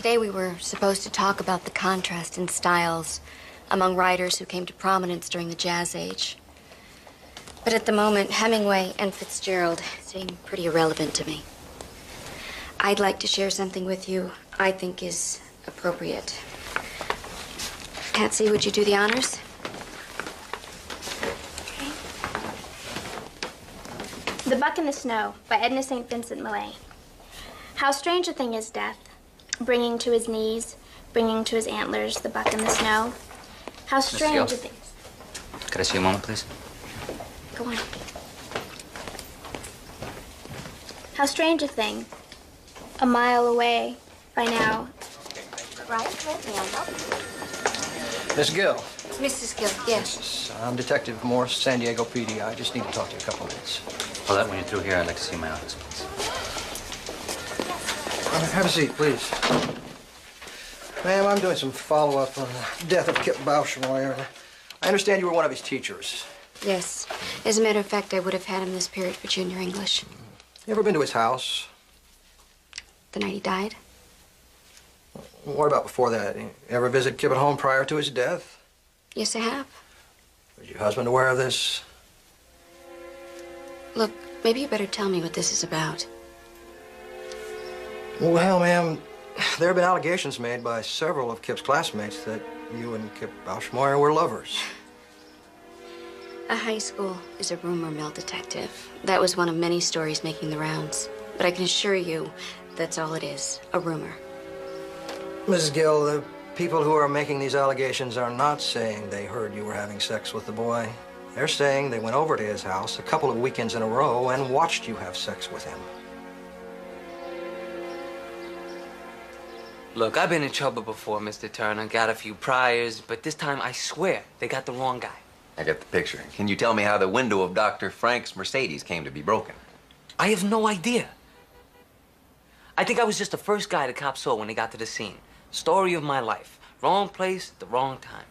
Today we were supposed to talk about the contrast in styles among writers who came to prominence during the Jazz Age. But at the moment, Hemingway and Fitzgerald seem pretty irrelevant to me. I'd like to share something with you I think is appropriate. Patsy, would you do the honors? Okay. The Buck in the Snow by Edna St. Vincent Millay. How strange a thing is death, bringing to his knees, bringing to his antlers the buck in the snow. How strange a thing. Could I see a moment, please? Go on. How strange a thing, a mile away by now. Right, Miss Gill. Mrs. Gill, yes. I'm Detective Morse, San Diego PD. I just need to talk to you a couple minutes. Well, that when you're through here, I'd like to see my office, please. Have a seat, please. Ma'am, I'm doing some follow-up on the death of Kip Bauschmoyer. I understand you were one of his teachers. Yes. As a matter of fact, I would have had him this period for junior English. You ever been to his house? The night he died? What about before that? You ever visit Kip at home prior to his death? Yes, I have. Was your husband aware of this? Look, maybe you better tell me what this is about. Well, ma'am, there have been allegations made by several of Kip's classmates that you and Kip Bauschmoyer were lovers. A high school is a rumor mill, Detective. That was one of many stories making the rounds. But I can assure you that's all it is, a rumor. Mrs. Gill, the people who are making these allegations are not saying they heard you were having sex with the boy. They're saying they went over to his house a couple of weekends in a row and watched you have sex with him. Look, I've been in trouble before, Mr. Turner. Got a few priors, but this time I swear they got the wrong guy. I get the picture. Can you tell me how the window of Dr. Frank's Mercedes came to be broken? I have no idea. I think I was just the first guy the cops saw when they got to the scene. Story of my life. Wrong place, the wrong time.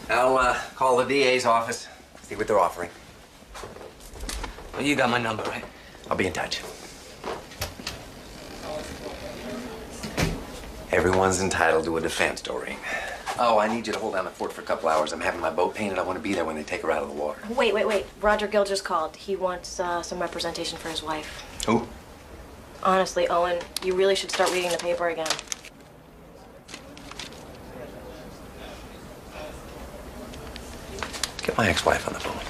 I'll call the DA's office, see what they're offering. Well, you got my number, right? I'll be in touch. Everyone's entitled to a defense, Doreen. Oh, I need you to hold down the fort for a couple hours. I'm having my boat painted. I want to be there when they take her out of the water. Wait. Roger Gill just called. He wants some representation for his wife. Who? Honestly, Owen, you really should start reading the paper again. Get my ex-wife on the phone.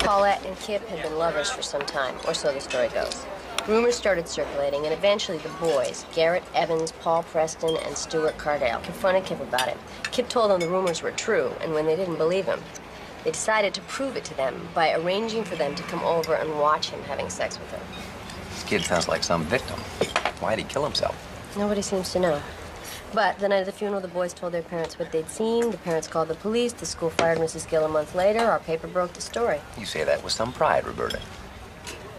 Paulette and Kip had been lovers for some time, or so the story goes. Rumors started circulating, and eventually the boys, Garrett Evans, Paul Preston, and Stuart Cardale, confronted Kip about it. Kip told them the rumors were true, and when they didn't believe him, they decided to prove it to them by arranging for them to come over and watch him having sex with her. This kid sounds like some victim. Why'd he kill himself? Nobody seems to know. But the night of the funeral, the boys told their parents what they'd seen. The parents called the police. The school fired Mrs. Gill a month later. Our paper broke the story. You say that with some pride, Roberta.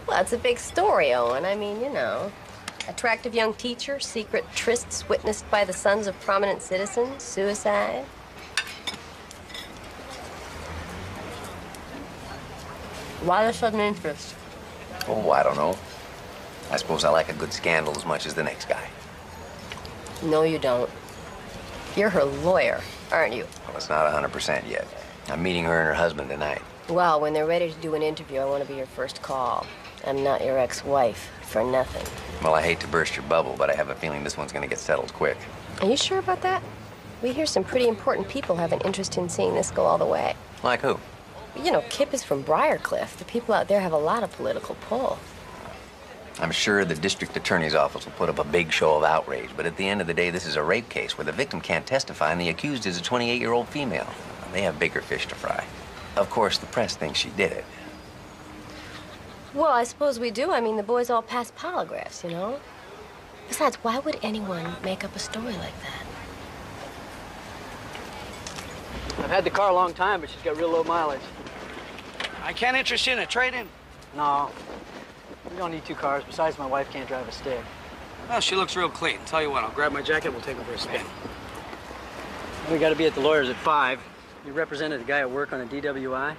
Well, it's a big story, Owen. I mean, you know. Attractive young teacher, secret trysts witnessed by the sons of prominent citizens, suicide. Why the sudden interest? Oh, I don't know. I suppose I like a good scandal as much as the next guy. No, you don't. You're her lawyer, aren't you? Well, it's not 100% yet. I'm meeting her and her husband tonight. Well, when they're ready to do an interview, I want to be your first call. I'm not your ex-wife for nothing. Well, I hate to burst your bubble, but I have a feeling this one's gonna get settled quick. Are you sure about that? We hear some pretty important people have an interest in seeing this go all the way. Like who? You know, Kip is from Briarcliff. The people out there have a lot of political pull. I'm sure the district attorney's office will put up a big show of outrage, but at the end of the day, this is a rape case where the victim can't testify and the accused is a 28-year-old female. They have bigger fish to fry. Of course, the press thinks she did it. Well, I suppose we do. I mean, the boys all pass polygraphs, you know? Besides, why would anyone make up a story like that? I've had the car a long time, but she's got real low mileage. I can't interest you in a trade-in? No. We don't need two cars. Besides, my wife can't drive a stick. Well, she looks real clean. Tell you what, I'll grab my jacket, we'll take her for a spin. We got to be at the lawyer's at 5. You represented a guy at work on a DWI?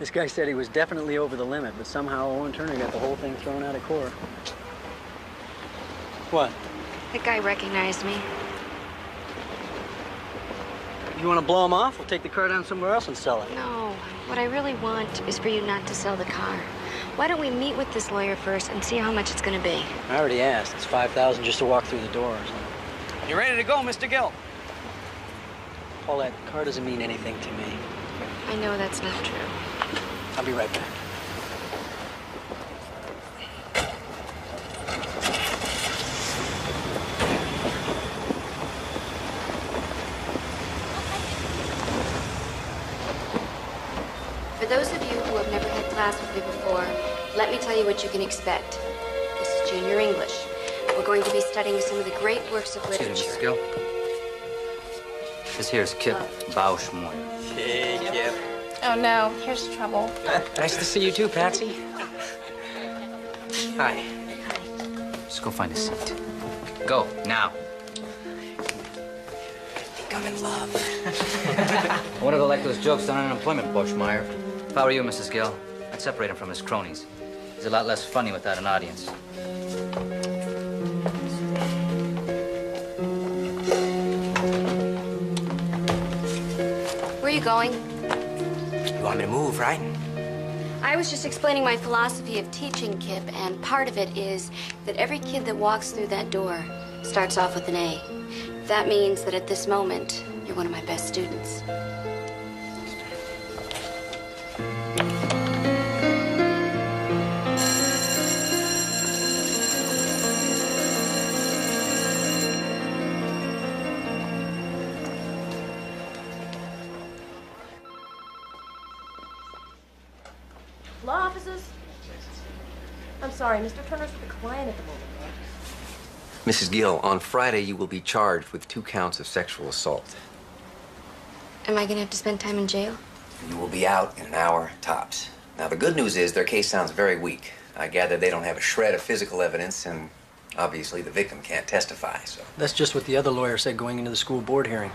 This guy said he was definitely over the limit, but somehow Owen Turner got the whole thing thrown out of court. What? That guy recognized me. You want to blow him off? We'll take the car down somewhere else and sell it. No, what I really want is for you not to sell the car. Why don't we meet with this lawyer first and see how much it's gonna be? I already asked. It's $5,000 just to walk through the doors. You ready to go, Mr. Gill? Paulette, the car doesn't mean anything to me. I know that's not true. I'll be right back. For those of you who have never had class with me before, let me tell you what you can expect. This is junior English. We're going to be studying some of the great works of Excuse me, literature. Mrs. Gill. This here is Kip Bausch-Moyer. Hey, Kip. Oh no, here's trouble. Nice to see you too, Patsy. Hi. Just go find a seat. Go, now. I'm in love. I want to go like those jokes on unemployment, Bushmeyer. If I were you, Mrs. Gill, I'd separate him from his cronies. He's a lot less funny without an audience. Where are you going? You want me to move, right? I was just explaining my philosophy of teaching, Kip, and part of it is that every kid that walks through that door starts off with an A. That means that at this moment, you're one of my best students. Law offices? I'm sorry, Mr. Turner's with a client at the moment. Mrs. Gill, on Friday you will be charged with 2 counts of sexual assault. Am I gonna have to spend time in jail? You will be out in an hour tops. Now, the good news is their case sounds very weak. I gather they don't have a shred of physical evidence, and obviously the victim can't testify, so. That's just what the other lawyer said going into the school board hearing.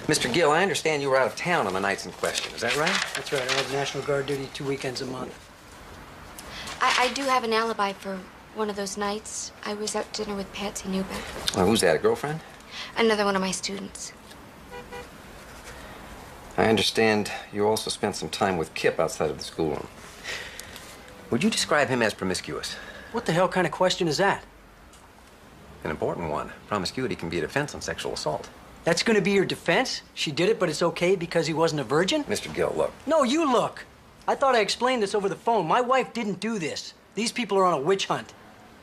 Mr. Gill, I understand you were out of town on the nights in question. Is that right? That's right. I have National Guard duty 2 weekends a month. I do have an alibi for one of those nights. I was out to dinner with Patsy Newbeck. Well, who's that, a girlfriend? Another one of my students. I understand you also spent some time with Kip outside of the schoolroom. Would you describe him as promiscuous? What the hell kind of question is that? An important one. Promiscuity can be a defense on sexual assault. That's going to be your defense? She did it, but it's okay because he wasn't a virgin? Mr. Gill, look. No, you look. I thought I explained this over the phone. My wife didn't do this. These people are on a witch hunt.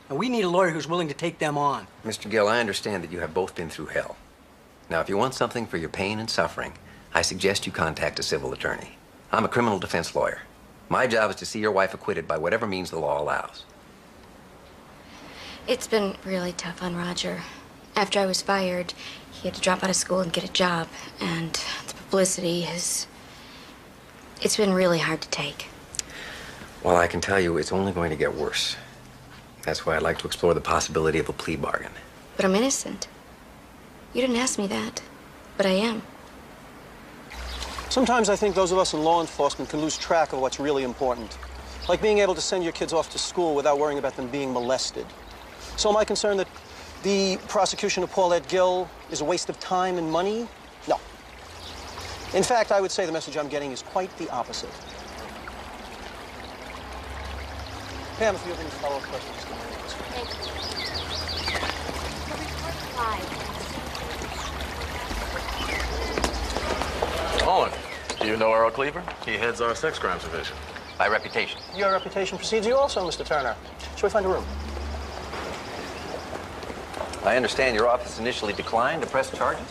And we need a lawyer who's willing to take them on. Mr. Gill, I understand that you have both been through hell. Now, if you want something for your pain and suffering, I suggest you contact a civil attorney. I'm a criminal defense lawyer. My job is to see your wife acquitted by whatever means the law allows. It's been really tough on Roger. After I was fired, he had to drop out of school and get a job. And the publicity has... It's been really hard to take. Well, I can tell you it's only going to get worse. That's why I'd like to explore the possibility of a plea bargain. But I'm innocent. You didn't ask me that, but I am. Sometimes I think those of us in law enforcement can lose track of what's really important. Like being able to send your kids off to school without worrying about them being molested. So am I concerned that the prosecution of Paulette Gill is a waste of time and money? No. In fact, I would say the message I'm getting is quite the opposite. Pam, if you have any follow-up questions, give me an answer. Thank you. Owen, do you know Earl Cleaver? He heads our sex crimes division. By reputation. Your reputation precedes you also, Mr. Turner. Shall we find a room? I understand your office initially declined to press charges.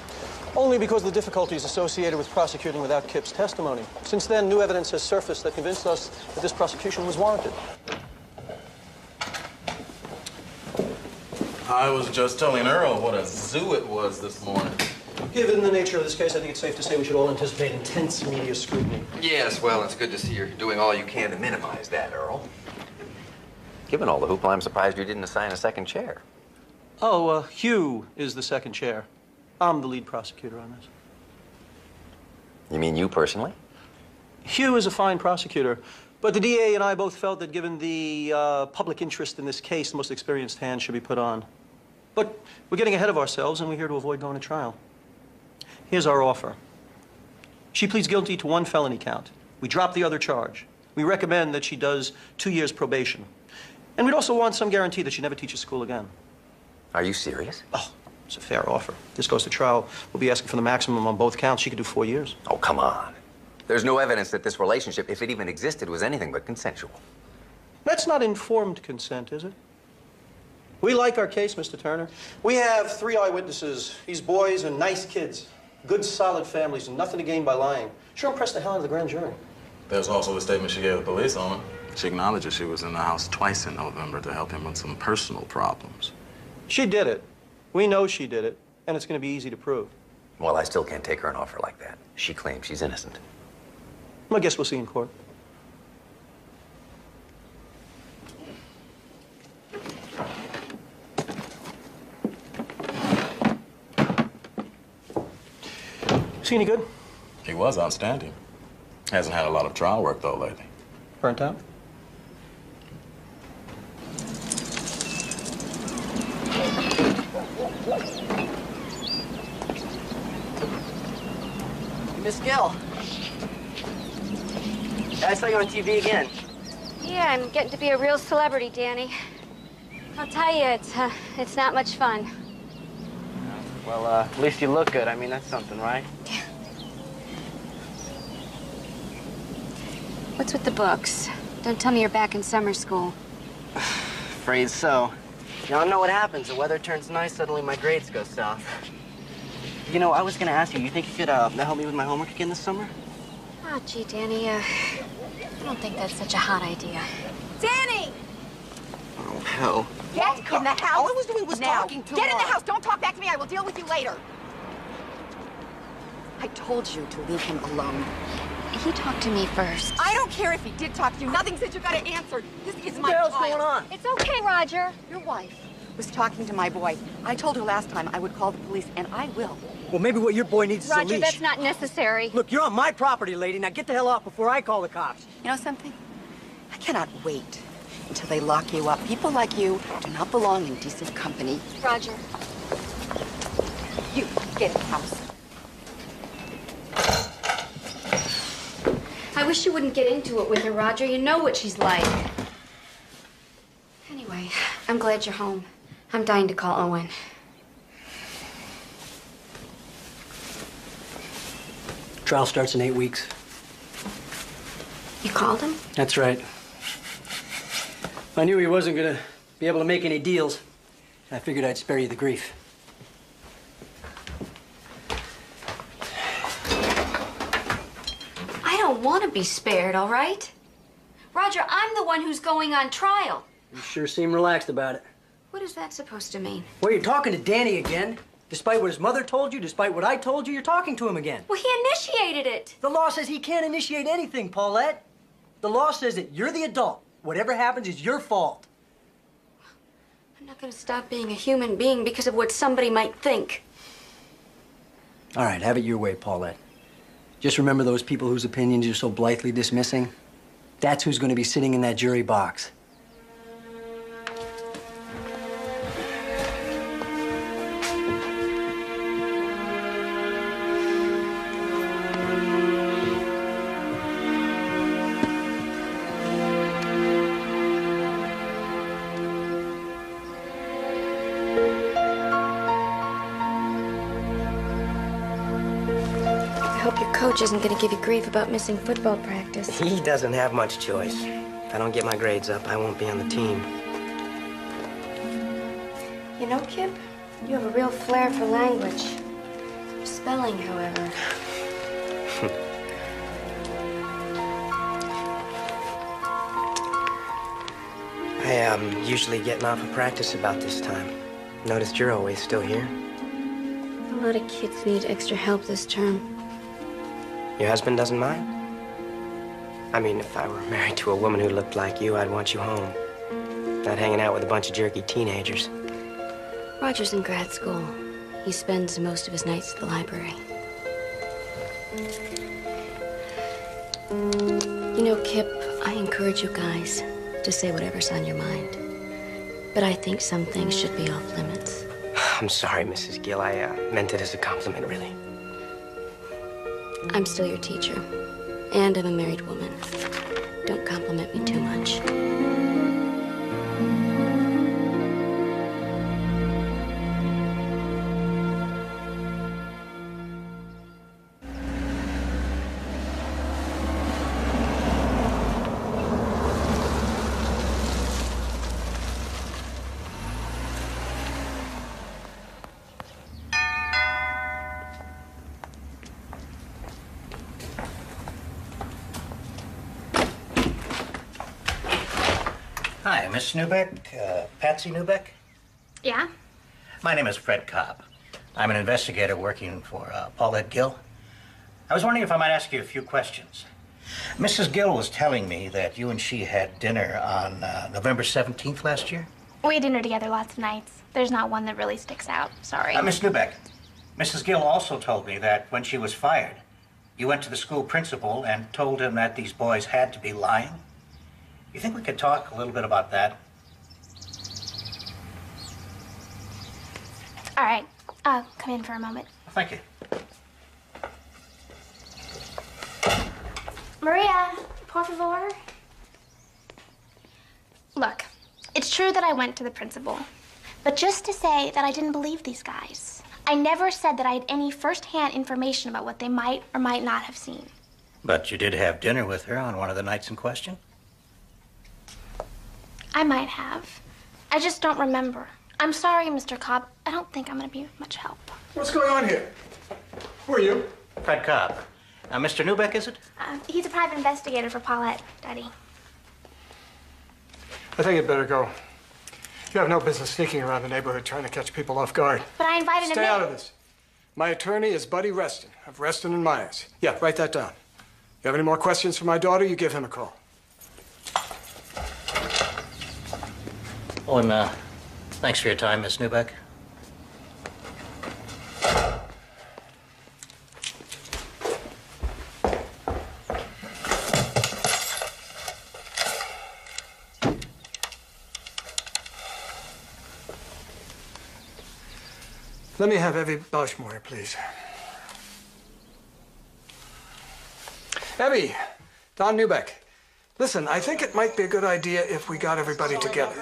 Only because of the difficulties associated with prosecuting without Kip's testimony. Since then, new evidence has surfaced that convinced us that this prosecution was warranted. I was just telling Earl what a zoo it was this morning. Given the nature of this case, I think it's safe to say we should all anticipate intense media scrutiny. Yes, well, it's good to see you're doing all you can to minimize that, Earl. Given all the hoopla, I'm surprised you didn't assign a second chair. Oh, Hugh is the second chair. I'm the lead prosecutor on this. You mean you personally? Hugh is a fine prosecutor, but the DA and I both felt that given the public interest in this case, the most experienced hand should be put on. But we're getting ahead of ourselves, and we're here to avoid going to trial. Here's our offer. She pleads guilty to 1 felony count. We drop the other charge. We recommend that she does 2 years probation. And we'd also want some guarantee that she never teaches school again. Are you serious? Oh, it's a fair offer. If this goes to trial, we'll be asking for the maximum on both counts. She could do 4 years. Oh, come on. There's no evidence that this relationship, if it even existed, was anything but consensual. That's not informed consent, is it? We like our case, Mr. Turner. We have 3 eyewitnesses. These boys are nice kids. Good, solid families, and nothing to gain by lying. Sure impressed the hell out of the grand jury. There's also the statement she gave the police on her. She acknowledges she was in the house twice in November to help him with some personal problems. She did it. We know she did it, and it's going to be easy to prove. Well, I still can't take her an offer like that. She claims she's innocent. I guess we'll see in court. Is he any good? He was outstanding. Hasn't had a lot of trial work, though, lately. Burnt out? Miss Gill. I saw you on TV again. Yeah, I'm getting to be a real celebrity, Danny. I'll tell you, it's not much fun. Well, at least you look good. I mean, that's something, right? What's with the books? Don't tell me you're back in summer school. Afraid so. You don't know what happens. The weather turns nice, suddenly my grades go south. You know, I was gonna ask you, you think you could help me with my homework again this summer? Oh, gee, Danny, I don't think that's such a hot idea. Danny! Oh, hell. Get in the house. All I was doing was now. talking to Get in the her. house. Don't talk back to me. I will deal with you later. I told you to leave him alone. He talked to me first. I don't care if he did talk to you. Nothing said you got to answer. This is my What the hell's child. going on? It's okay, Roger. Your wife was talking to my boy. I told her last time I would call the police, and I will. Well, maybe what your boy needs is a Roger, leash. that's not necessary. Look, you're on my property, lady. Now get the hell off before I call the cops. You know something? I cannot wait until they lock you up. People like you do not belong in decent company. Roger. You, get in the house. I wish you wouldn't get into it with her, Roger. You know what she's like. Anyway, I'm glad you're home. I'm dying to call Owen. Trial starts in 8 weeks. You called him? That's right. I knew he wasn't gonna be able to make any deals. I figured I'd spare you the grief. I don't want to be spared, all right? Roger, I'm the one who's going on trial. You sure seem relaxed about it. What is that supposed to mean? Well, you're talking to Danny again. Despite what his mother told you, despite what I told you, you're talking to him again. Well, he initiated it. The law says he can't initiate anything, Paulette. The law says that you're the adult. Whatever happens is your fault. I'm not going to stop being a human being because of what somebody might think. All right, have it your way, Paulette. Just remember those people whose opinions you're so blithely dismissing? That's who's going to be sitting in that jury box. I hope your coach isn't going to give you grief about missing football practice. He doesn't have much choice. If I don't get my grades up, I won't be on the team. You know, Kip, you have a real flair for language. Spelling, however. I usually getting off of practice about this time. Noticed you're always still here. A lot of kids need extra help this term. Your husband doesn't mind? I mean, if I were married to a woman who looked like you, I'd want you home. Not hanging out with a bunch of jerky teenagers. Roger's in grad school. He spends most of his nights at the library. know, Kip, I encourage you guys to say whatever's on your mind. But I think some things should be off limits. I'm sorry, Mrs. Gill. I meant it as a compliment, really. I'm still your teacher, and I'm a married woman. Don't compliment me too much. Hi, Miss Newbeck, Patsy Newbeck. Yeah? My name is Fred Cobb. I'm an investigator working for Paulette Gill. I was wondering if I might ask you a few questions. Mrs. Gill was telling me that you and she had dinner on November 17th last year. We had dinner together lots of nights. There's not one that really sticks out. Sorry. Miss Newbeck, Mrs. Gill also told me that when she was fired, you went to the school principal and told him that these boys had to be lying. You think we could talk a little bit about that? All right. I'll come in for a moment. Thank you. Maria, por favor. Look, it's true that I went to the principal, but just to say that I didn't believe these guys. I never said that I had any first-hand information about what they might or might not have seen. But you did have dinner with her on one of the nights in question? I might have. I just don't remember. I'm sorry, Mr. Cobb. I don't think I'm going to be of much help. What's going on here? Who are you? Fred Cobb. Mr. Newbeck, is it? He's a private investigator for Paulette, Daddy. I think you'd better go. You have no business sneaking around the neighborhood trying to catch people off guard. But I invited him in. Stay out of this. My attorney is Buddy Reston of Reston and Myers. Yeah, write that down. You have any more questions for my daughter, you give him a call. Oh, and thanks for your time, Miss Newbeck. Let me have Evie Bashmore, please. Evie, Don Newbeck. Listen, I think it might be a good idea if we got everybody together.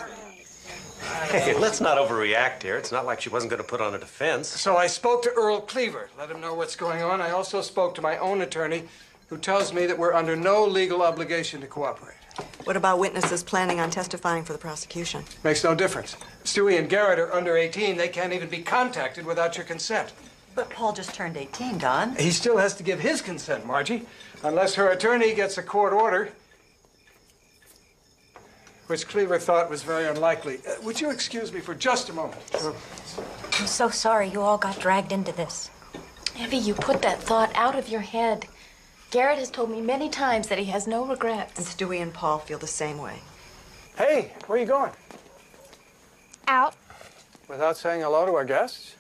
Hey, let's not overreact here. It's not like she wasn't going to put on a defense. So I spoke to Earl Cleaver, let him know what's going on. I also spoke to my own attorney, who tells me that we're under no legal obligation to cooperate. What about witnesses planning on testifying for the prosecution? Makes no difference. Stewie and Garrett are under 18. They can't even be contacted without your consent. But Paul just turned 18, Don. He still has to give his consent, Margie, unless her attorney gets a court order, which Cleaver thought was very unlikely. Would you excuse me for just a moment? Sure. I'm so sorry you all got dragged into this. Evie, you put that thought out of your head. Garrett has told me many times that he has no regrets. And Stewie and Paul feel the same way. Hey, where are you going? Out. Without saying hello to our guests?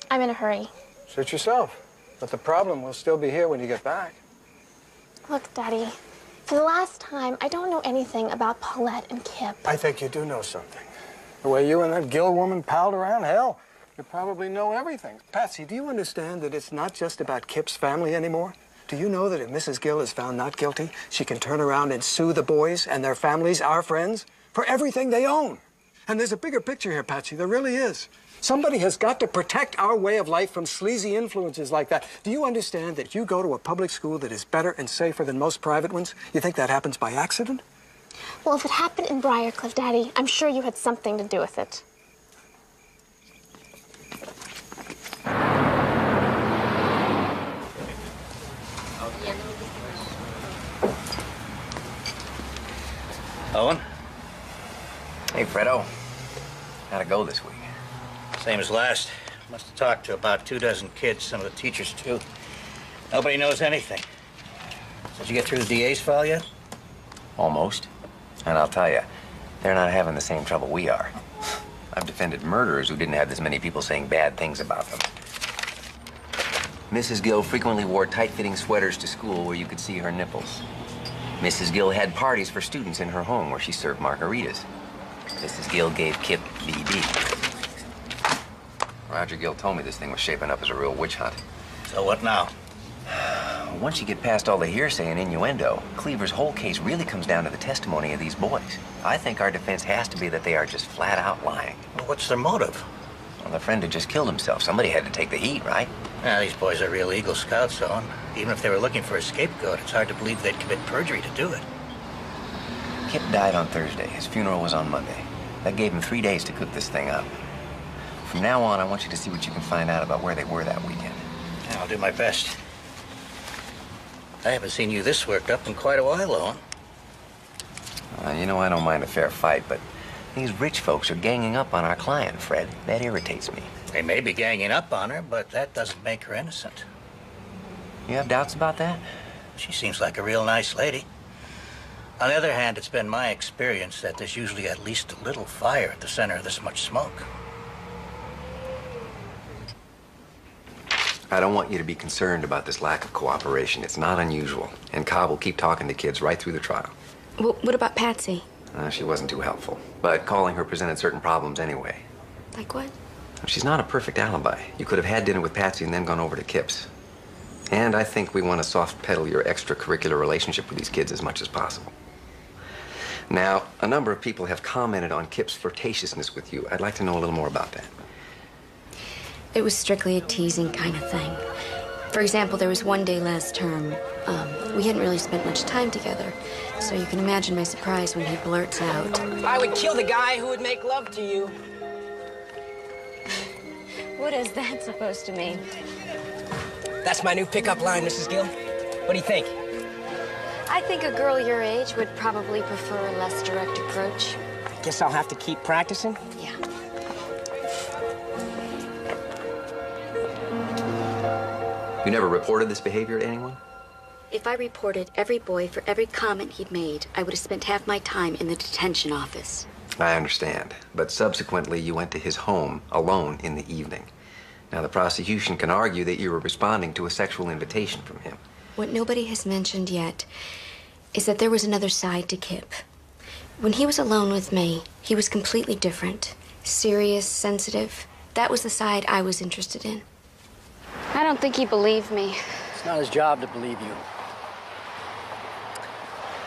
I'm in a hurry. Suit yourself. But the problem will still be here when you get back. Look, Daddy, for the last time, I don't know anything about Paulette and Kip. I think you do know something. The way you and that Gill woman palled around, hell, you probably know everything. Patsy, do you understand that it's not just about Kip's family anymore? Do you know that if Mrs. Gill is found not guilty, she can turn around and sue the boys and their families, our friends, for everything they own? And there's a bigger picture here, Patsy. There really is. Somebody has got to protect our way of life from sleazy influences like that. Do you understand that you go to a public school that is better and safer than most private ones? You think that happens by accident? Well, if it happened in Briarcliff, Daddy, I'm sure you had something to do with it. Owen? Hey, Fredo. How'd it go this week? Same as last. Must have talked to about 24 kids, some of the teachers, too. Nobody knows anything. Did you get through the DA's file yet? Almost. And I'll tell you, they're not having the same trouble we are. I've defended murderers who didn't have this many people saying bad things about them. Mrs. Gill frequently wore tight-fitting sweaters to school where you could see her nipples. Mrs. Gill had parties for students in her home where she served margaritas. Mrs. Gill gave Kip BD. Roger Gill told me this thing was shaping up as a real witch hunt. So what now? Once you get past all the hearsay and innuendo, Cleaver's whole case really comes down to the testimony of these boys. I think our defense has to be that they are just flat out lying. Well, what's their motive? Well, their friend had just killed himself. Somebody had to take the heat, right? Yeah, these boys are real Eagle Scouts, Owen. Even if they were looking for a scapegoat, it's hard to believe they'd commit perjury to do it. Kip died on Thursday. His funeral was on Monday. That gave him 3 days to cook this thing up. From now on, I want you to see what you can find out about where they were that weekend. Yeah, I'll do my best. I haven't seen you this worked up in quite a while, Owen. You know, I don't mind a fair fight, but these rich folks are ganging up on our client, Fred. That irritates me. They may be ganging up on her, but that doesn't make her innocent. You have doubts about that? She seems like a real nice lady. On the other hand, it's been my experience that there's usually at least a little fire at the center of this much smoke. I don't want you to be concerned about this lack of cooperation. It's not unusual. And Cobb will keep talking to kids right through the trial. Well, what about Patsy? She wasn't too helpful. But calling her presented certain problems anyway. Like what? She's not a perfect alibi. You could have had dinner with Patsy and then gone over to Kip's. And I think we want to soft pedal your extracurricular relationship with these kids as much as possible. Now, a number of people have commented on Kip's flirtatiousness with you. I'd like to know a little more about that. It was strictly a teasing kind of thing. For example, there was one day last term. We hadn't really spent much time together, so you can imagine my surprise when he blurts out, I would kill the guy who would make love to you. "What is that supposed to mean?" That's my new pickup line, Mrs. Gill. What do you think? I think a girl your age would probably prefer a less direct approach. Guess I'll have to keep practicing. Yeah. You never reported this behavior to anyone? If I reported every boy for every comment he'd made, I would have spent half my time in the detention office. I understand. But subsequently, you went to his home alone in the evening. Now, the prosecution can argue that you were responding to a sexual invitation from him. What nobody has mentioned yet is that there was another side to Kip. When he was alone with me, he was completely different. Serious, sensitive. That was the side I was interested in. I don't think he believed me. It's not his job to believe you.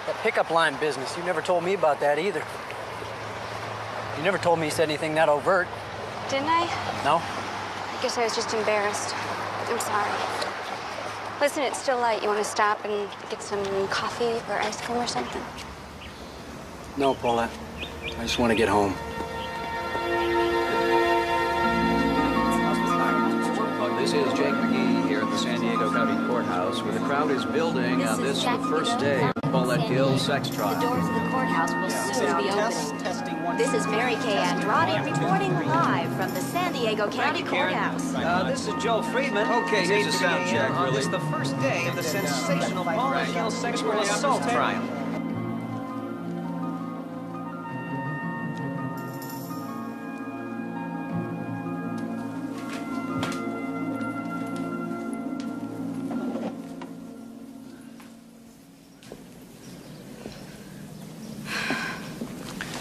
That pickup line business, you never told me about that either. You never told me he said anything that overt. Didn't I? No? I guess I was just embarrassed. I'm sorry. Listen, it's still light. You want to stop and get some coffee or ice cream or something? No, Paulette. I just want to get home. This is Jake McGee here at the San Diego County Courthouse, where the crowd is building on this the first day of Paulette Gill's sex trial. The doors of the courthouse will soon be opening. This is Mary Kay Andrade reporting live from the San Diego County Courthouse. This is Joe Friedman. Okay, here's a sound check. On this, the first day of the sensational Paulette Gill sexual assault trial.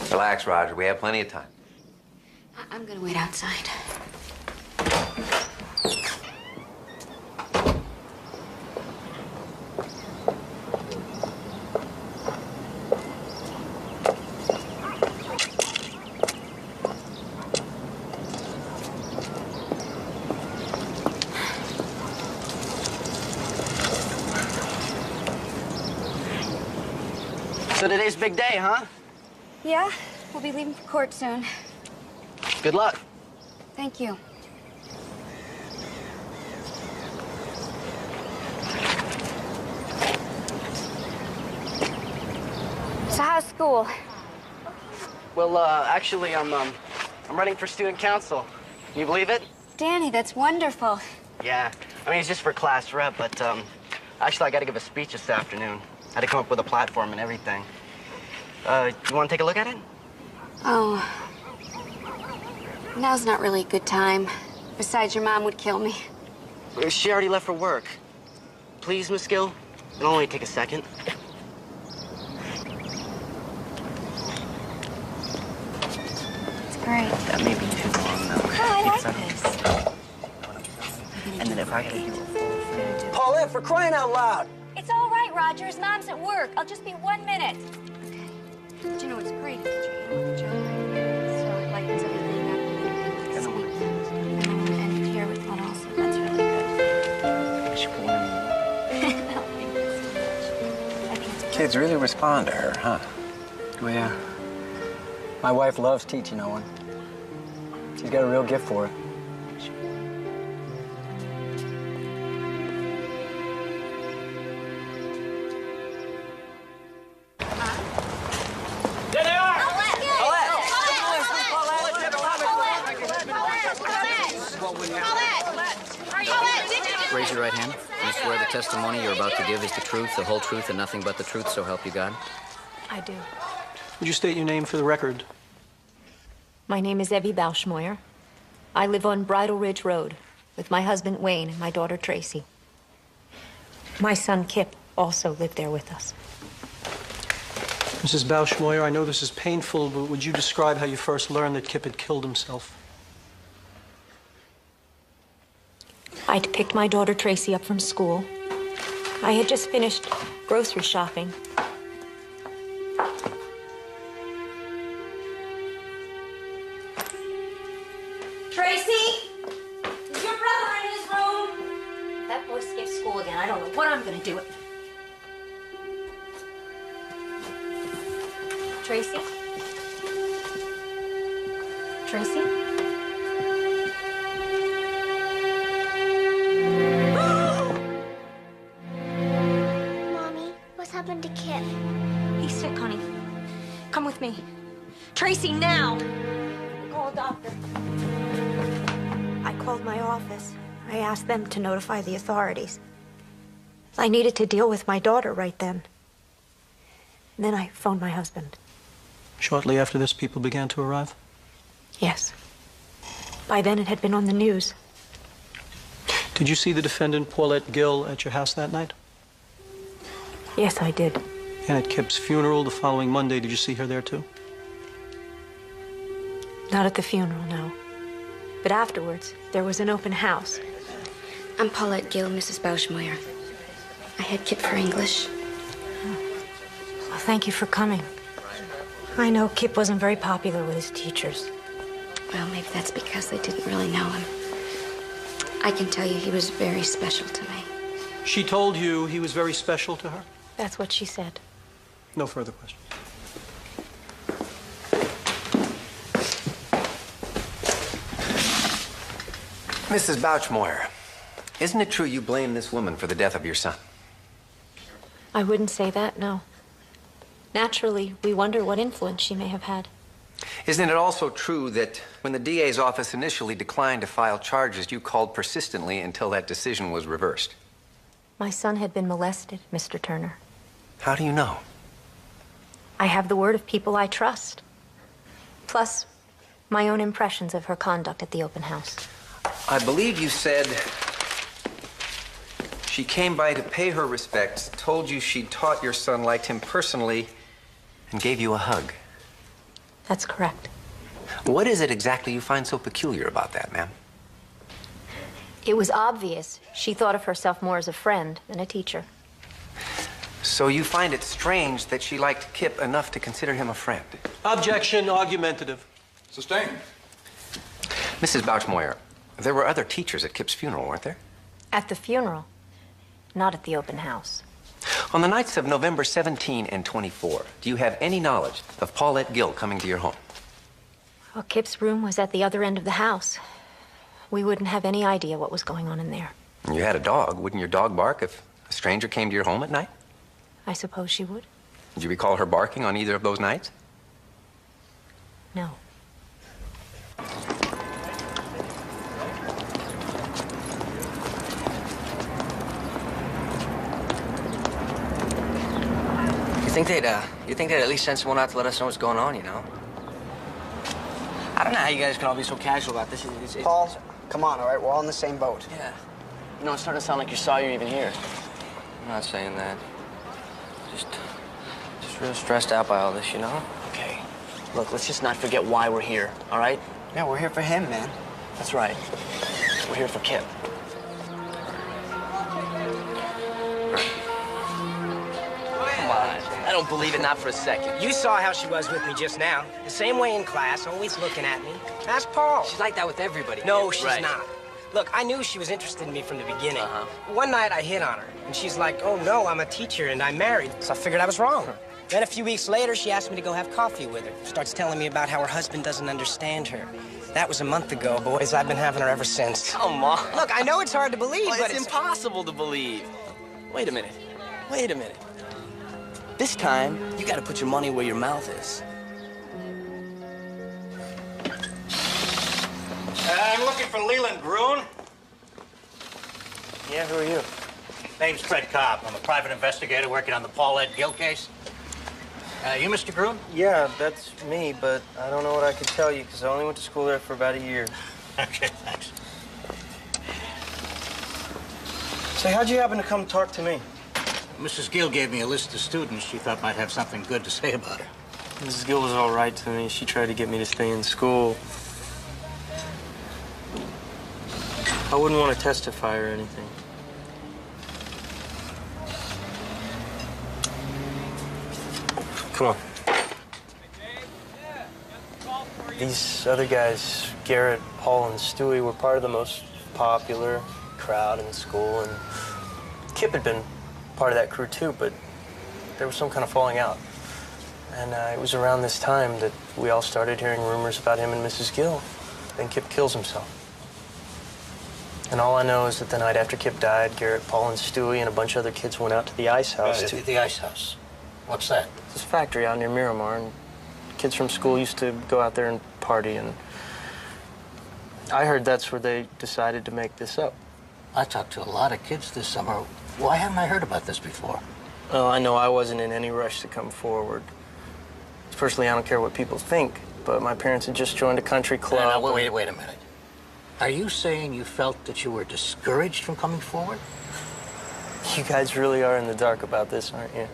Relax, Roger. We have plenty of time. I'm gonna wait outside. So today's big day, huh? Yeah, we'll be leaving for court soon. Good luck. Thank you. So how's school? Well, actually, I'm running for student council. Can you believe it? Danny, that's wonderful. Yeah. I mean, it's just for class rep, but, actually, I got to give a speech this afternoon. I had to come up with a platform and everything. You want to take a look at it? Oh. Now's not really a good time. Besides, your mom would kill me. She already left for work. Please, Miss Gill? It'll only take a second. great. That may be too long, though. Oh, I like this. And then if I could do a full thing. Paulette, for crying out loud! It's all right, Rogers. Mom's at work. I'll just be 1 minute. But you know what's great is that you're in with Joe right here. So it lightens everything up and then we can speak. And I'm going to end it here with one also. That's really good. Kids really respond to her, huh? Oh, yeah. My wife loves teaching Owen. She's got a real gift for it. There they are! Raise your right hand. You swear the testimony you're about to give is the truth, the whole truth, and nothing but the truth, so help you God? I do. Would you state your name for the record? My name is Evie Bauschmoyer. I live on Bridle Ridge Road with my husband Wayne and my daughter Tracy. My son Kip also lived there with us. Mrs. Bauschmoyer, I know this is painful, but would you describe how you first learned that Kip had killed himself? I'd picked my daughter Tracy up from school. I had just finished grocery shopping. Tracy? Is your brother in his room? That boy skipped school again. I don't know what I'm gonna do. Tracy? Tracy? Mommy, what's happened to Kip? He's sick, honey. Come with me. Tracy, now! Call a doctor. I called my office. I asked them to notify the authorities. I needed to deal with my daughter right then. And then I phoned my husband. Shortly after this, people began to arrive? Yes. By then, it had been on the news. Did you see the defendant, Paulette Gill, at your house that night? Yes, I did. And at Kip's funeral the following Monday, did you see her there too? Not at the funeral, no. But afterwards, there was an open house. I'm Paulette Gill, Mrs. Bauschmoyer. I had Kip for English. Well, thank you for coming. I know Kip wasn't very popular with his teachers. Well, maybe that's because they didn't really know him. I can tell you he was very special to me. She told you he was very special to her? That's what she said. No further questions. Mrs. Bauschmoyer, isn't it true you blame this woman for the death of your son? I wouldn't say that, no. Naturally, we wonder what influence she may have had. Isn't it also true that when the DA's office initially declined to file charges, you called persistently until that decision was reversed? My son had been molested, Mr. Turner. How do you know? I have the word of people I trust. Plus, my own impressions of her conduct at the open house. I believe you said she came by to pay her respects, told you she taught your son liked him personally, and gave you a hug. That's correct. What is it exactly you find so peculiar about that, ma'am? It was obvious she thought of herself more as a friend than a teacher. So you find it strange that she liked Kip enough to consider him a friend? Objection, argumentative. Sustained. Mrs. Bauschmoyer, there were other teachers at Kip's funeral, weren't there? At the funeral, not at the open house. On the nights of November 17 and 24, do you have any knowledge of Paulette Gill coming to your home? Well, Kip's room was at the other end of the house. We wouldn't have any idea what was going on in there. You had a dog. Wouldn't your dog bark if a stranger came to your home at night? I suppose she would. Did you recall her barking on either of those nights? No. You think they'd at least send someone out to let us know what's going on, you know? I don't know how you guys can all be so casual about this. Paul, come on, all right? We're all in the same boat. Yeah. You know, it's starting to sound like you're sorry you're even here. I'm not saying that. Just real stressed out by all this, you know? Okay. Look, let's just not forget why we're here, all right? Yeah, we're here for him, man. That's right. We're here for Kip. Come on. I don't believe it, not for a second. You saw how she was with me just now. The same way in class, always looking at me. Ask Paul. She's like that with everybody. No, she's Right. not. Look, I knew she was interested in me from the beginning. One night I hit on her, and she's like, oh no, I'm a teacher and I'm married. So I figured I was wrong. Then a few weeks later, she asked me to go have coffee with her. Starts telling me about how her husband doesn't understand her. That was a month ago, boys. I've been having her ever since. Come on. Look, I know it's hard to believe, Well, but it's impossible to believe. Wait a minute. Wait a minute. This time, you gotta put your money where your mouth is. I'm looking for Leland Grun. Yeah, who are you? Name's Fred Cobb. I'm a private investigator working on the Paulette Gill case. You Mr. Grun? Yeah, that's me, but I don't know what I could tell you because I only went to school there for about a year. Okay, thanks. Say, how'd you happen to come talk to me? Mrs. Gill gave me a list of students she thought might have something good to say about her. Mrs. Gill was all right to me. She tried to get me to stay in school. I wouldn't want to testify or anything. Come on. These other guys, Garrett, Paul, and Stewie, were part of the most popular crowd in school, and Kip had been part of that crew too, but there was some kind of falling out. And it was around this time that we all started hearing rumors about him and Mrs. Gill. Then Kip kills himself. And all I know is that the night after Kip died, Garrett, Paul, and Stewie and a bunch of other kids went out to the ice house to... The ice house. What's that? It's a factory out near Miramar, and kids from school used to go out there and party, and I heard that's where they decided to make this up. I talked to a lot of kids this summer. Why haven't I heard about this before? Oh, I know I wasn't in any rush to come forward. Personally, I don't care what people think, but my parents had just joined a country club. No, wait a minute. Are you saying you felt that you were discouraged from coming forward? You guys really are in the dark about this, aren't you?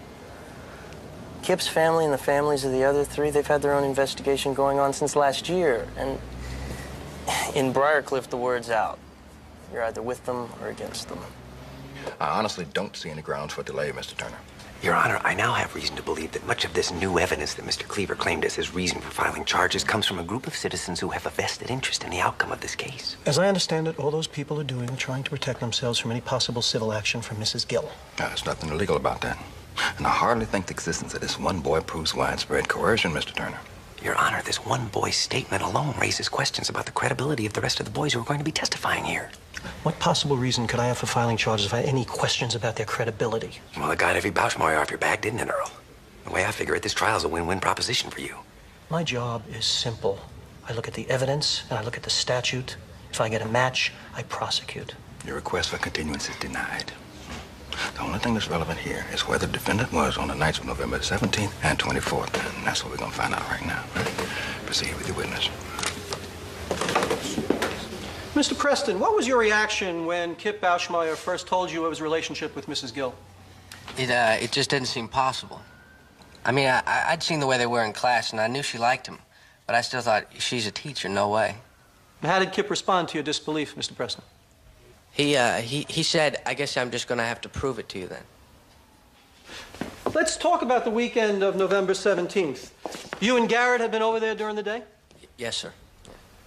Kip's family and the families of the other three, they've had their own investigation going on since last year. And in Briarcliff, the word's out. You're either with them or against them. I honestly don't see any grounds for delay, Mr. Turner. Your Honor, I now have reason to believe that much of this new evidence that Mr. Cleaver claimed as his reason for filing charges comes from a group of citizens who have a vested interest in the outcome of this case. As I understand it, all those people are doing is trying to protect themselves from any possible civil action from Mrs. Gill. There's nothing illegal about that. And I hardly think the existence of this one boy proves widespread coercion, Mr. Turner. Your Honor, this one boy's statement alone raises questions about the credibility of the rest of the boys who are going to be testifying here. What possible reason could I have for filing charges if I had any questions about their credibility? Well, it got every Bauschmeyer off your back, didn't it, Earl? The way I figure it, this trial's a win-win proposition for you. My job is simple. I look at the evidence and I look at the statute. If I get a match, I prosecute. Your request for continuance is denied. The only thing that's relevant here is where the defendant was on the nights of November 17th and 24th, and that's what we're going to find out right now. Proceed with your witness. Mr. Preston, what was your reaction when Kip Bauschmeyer first told you of his relationship with Mrs. Gill? It just didn't seem possible. I mean, I'd seen the way they were in class, and I knew she liked him, but I still thought, she's a teacher, no way. And how did Kip respond to your disbelief, Mr. Preston? He said, I guess I'm just gonna have to prove it to you then. Let's talk about the weekend of November 17th. You and Garrett had been over there during the day? Yes, sir.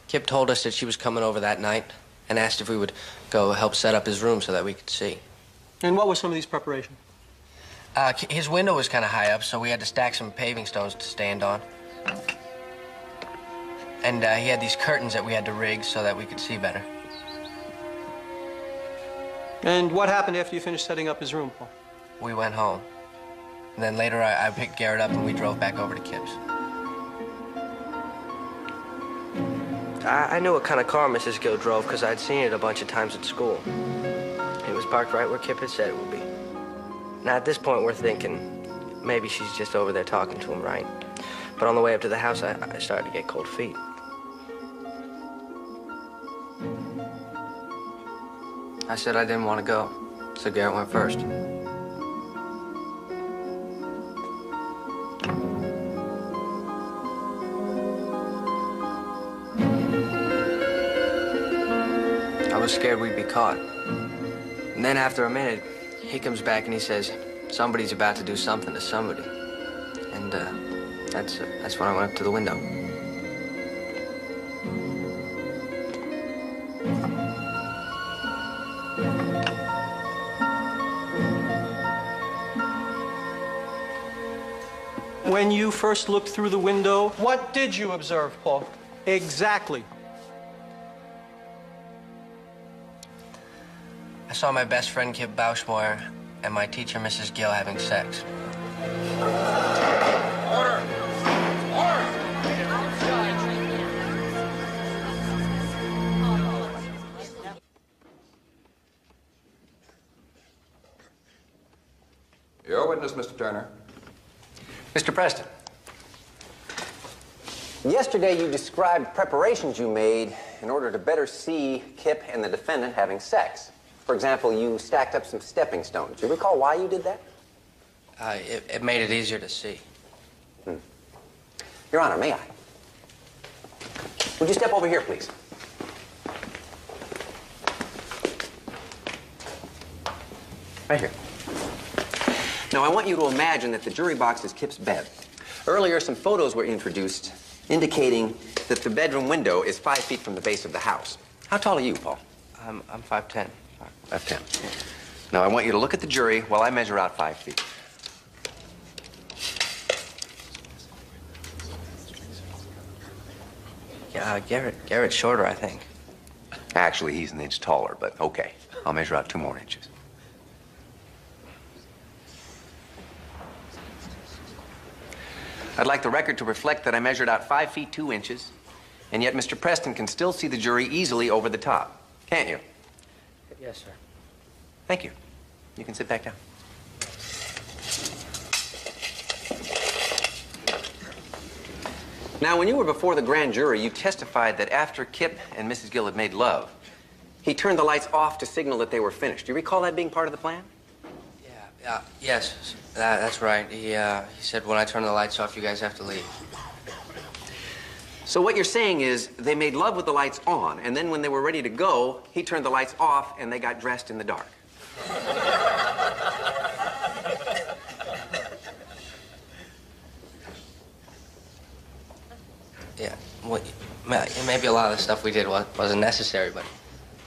Kip told us that she was coming over that night and asked if we would go help set up his room so that we could see. And what were some of these preparations? His window was kind of high up, so we had to stack some paving stones to stand on. And he had these curtains that we had to rig so that we could see better. And what happened after you finished setting up his room, Paul? We went home. And then later I picked Garrett up and we drove back over to Kip's. I knew what kind of car Mrs. Gill drove because I'd seen it a bunch of times at school. It was parked right where Kip had said it would be. Now, at this point, we're thinking maybe she's just over there talking to him, right? But on the way up to the house, I started to get cold feet. I said I didn't want to go, so Garrett went first. was scared we'd be caught. And then after a minute, he comes back and he says, somebody's about to do something to somebody. And that's when I went up to the window. When you first looked through the window, what did you observe, Paul? Exactly. I saw my best friend, Kip Bauschmoyer, and my teacher, Mrs. Gill, having sex. Order! Order! Your witness, Mr. Turner. Mr. Preston, yesterday you described preparations you made in order to better see Kip and the defendant having sex. For example, you stacked up some stepping stones. Do you recall why you did that? It made it easier to see. Your Honor, may I? Would you step over here, please? Right here. Now, I want you to imagine that the jury box is Kip's bed. Earlier, some photos were introduced indicating that the bedroom window is 5 feet from the base of the house. How tall are you, Paul? I'm 5'10". 5'10". Now, I want you to look at the jury while I measure out 5 feet. Yeah, Garrett's shorter, I think. Actually, he's an inch taller, but okay. I'll measure out 2 more inches. I'd like the record to reflect that I measured out 5 feet 2 inches, and yet Mr. Preston can still see the jury easily over the top. Can't you? Yes, sir. Thank you. You can sit back down. Now, when you were before the grand jury, you testified that after Kip and Mrs. Gill had made love, he turned the lights off to signal that they were finished. Do you recall that being part of the plan? Yes, that's right. He said, when I turn the lights off, you guys have to leave. So what you're saying is they made love with the lights on, and then when they were ready to go, he turned the lights off and they got dressed in the dark. Yeah, well, maybe a lot of the stuff we did wasn't necessary, but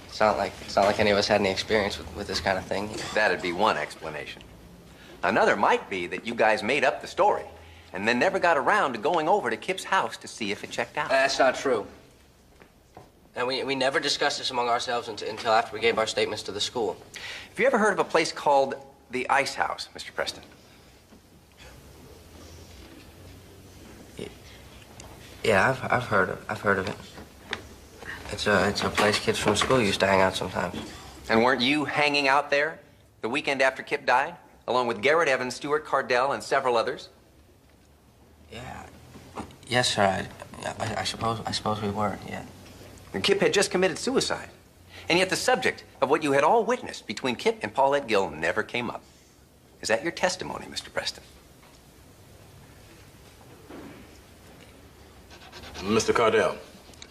it's not like any of us had any experience with this kind of thing. That'd be one explanation. Another might be that you guys made up the story and then never got around to going over to Kip's house to see if it checked out. That's not true. And we never discussed this among ourselves until after we gave our statements to the school. Have you ever heard of a place called the Ice House, Mr. Preston? Yeah, I've heard of it. It's a place kids from school used to hang out sometimes. And weren't you hanging out there the weekend after Kip died, along with Garrett Evans, Stuart Cardell, and several others? Yeah. Yes, sir. I suppose we were. Yeah. And Kip had just committed suicide, and yet the subject of what you had all witnessed between Kip and Paulette Gill never came up. Is that your testimony, Mr. Preston? Mr. Cardell,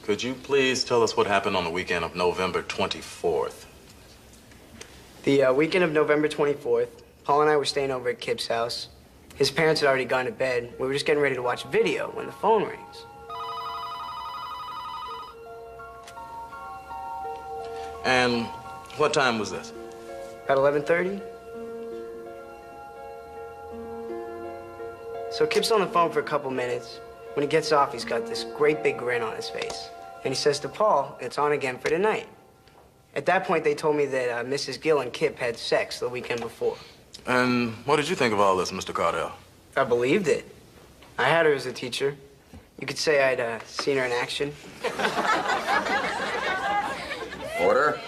could you please tell us what happened on the weekend of November 24th? The weekend of November 24th, Paul and I were staying over at Kip's house. His parents had already gone to bed. We were just getting ready to watch video when the phone rings. And what time was this? About 11:30. So Kip's on the phone for a couple minutes. When he gets off, he's got this great big grin on his face. And he says to Paul, "It's on again for tonight." At that point, they told me that Mrs. Gill and Kip had sex the weekend before. And what did you think of all this, Mr. Cardell? I believed it. I had her as a teacher. You could say I'd seen her in action. Order.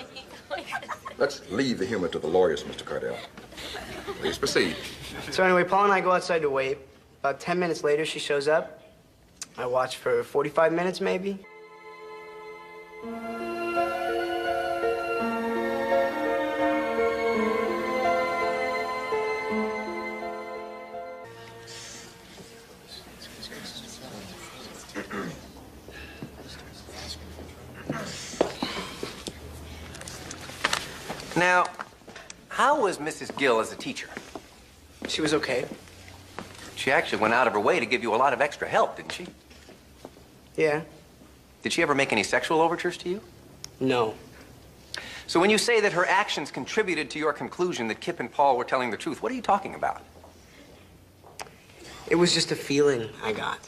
Let's leave the humor to the lawyers, Mr. Cardell. Please proceed. So anyway, Paul and I go outside to wait. About 10 minutes later, she shows up. I watch for 45 minutes, maybe. Now, how was Mrs. Gill as a teacher? She was okay. She actually went out of her way to give you a lot of extra help, didn't she? Yeah. Did she ever make any sexual overtures to you? No. So when you say that her actions contributed to your conclusion that Kip and Paul were telling the truth, what are you talking about? It was just a feeling I got.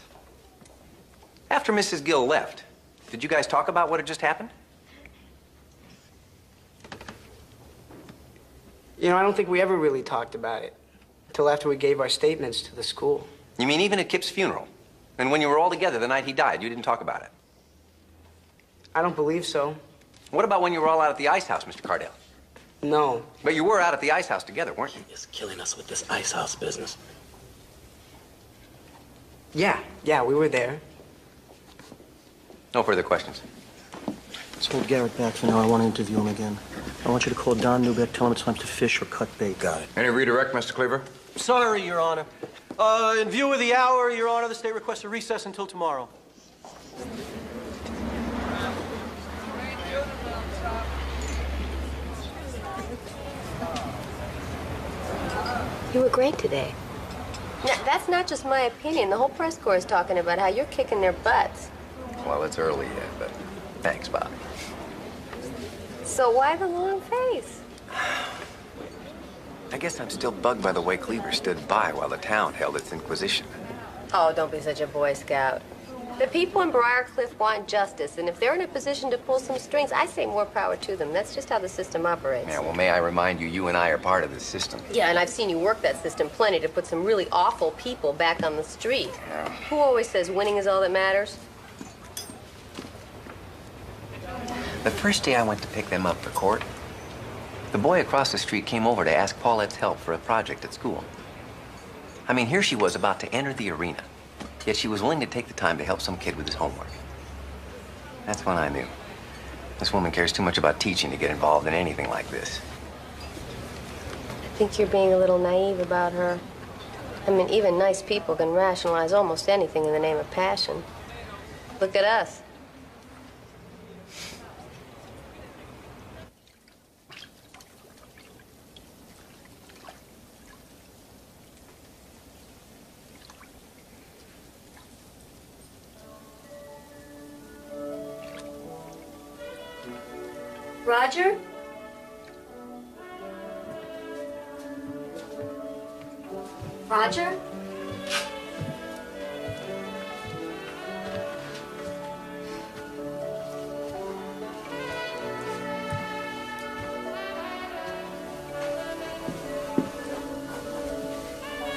After Mrs. Gill left, did you guys talk about what had just happened? You know, I don't think we ever really talked about it until after we gave our statements to the school. You mean even at Kip's funeral? And when you were all together the night he died, you didn't talk about it? I don't believe so. What about when you were all out at the ice house, Mr. Cardell? No. But you were out at the ice house together, weren't you? He's killing us with this ice house business. Yeah, we were there. No further questions. Let's hold Garrett back for now. I want to interview him again. I want you to call Don Newbeck, tell him it's time to fish or cut bait. Got it. Any redirect, Mr. Cleaver? Sorry, Your Honor. In view of the hour, Your Honor, the state requests a recess until tomorrow. You were great today. Now, that's not just my opinion. The whole press corps is talking about how you're kicking their butts. Well, it's early yet, but thanks, Bobby. So why the long face? I guess I'm still bugged by the way Cleaver stood by while the town held its inquisition. Oh, don't be such a Boy Scout. The people in Briarcliff want justice, and if they're in a position to pull some strings, I say more power to them. That's just how the system operates. Yeah, well, may I remind you, you and I are part of the system. Yeah, and I've seen you work that system plenty to put some really awful people back on the street. Yeah. Who always says winning is all that matters? The first day I went to pick them up for court, the boy across the street came over to ask Paulette's help for a project at school. I mean, here she was about to enter the arena, yet she was willing to take the time to help some kid with his homework. That's when I knew. This woman cares too much about teaching to get involved in anything like this. I think you're being a little naive about her. I mean, even nice people can rationalize almost anything in the name of passion. Look at us. Roger? Roger?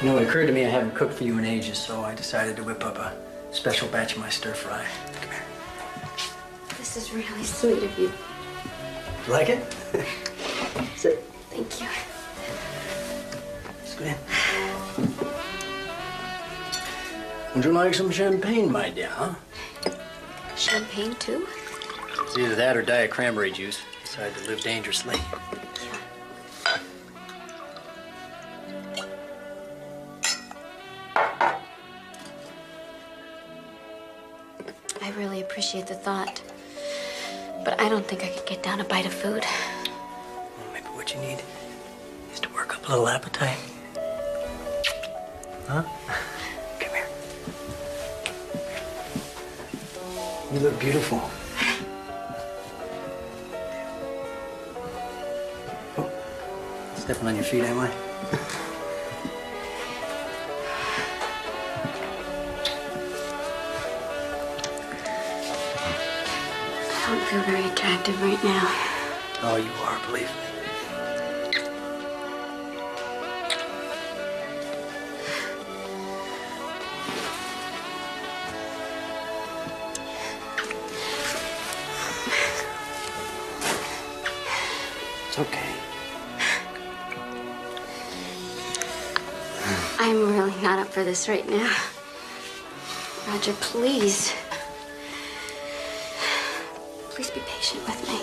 You know, it occurred to me I haven't cooked for you in ages, so I decided to whip up a special batch of my stir fry. Come here. This is really sweet of you. You like it? Sit. Thank you. Let's go in. Would you like some champagne, my dear, huh? Champagne, too? It's either that or Diet cranberry juice. Decided to live dangerously. I really appreciate the thought. But I don't think I could get down a bite of food. Well, maybe what you need is to work up a little appetite. Huh? Come here. You look beautiful. Oh, stepping on your feet, am I? I don't feel very attractive right now. Oh, you are, believe me. It's okay. I'm really not up for this right now. Roger, please. Please be patient with me.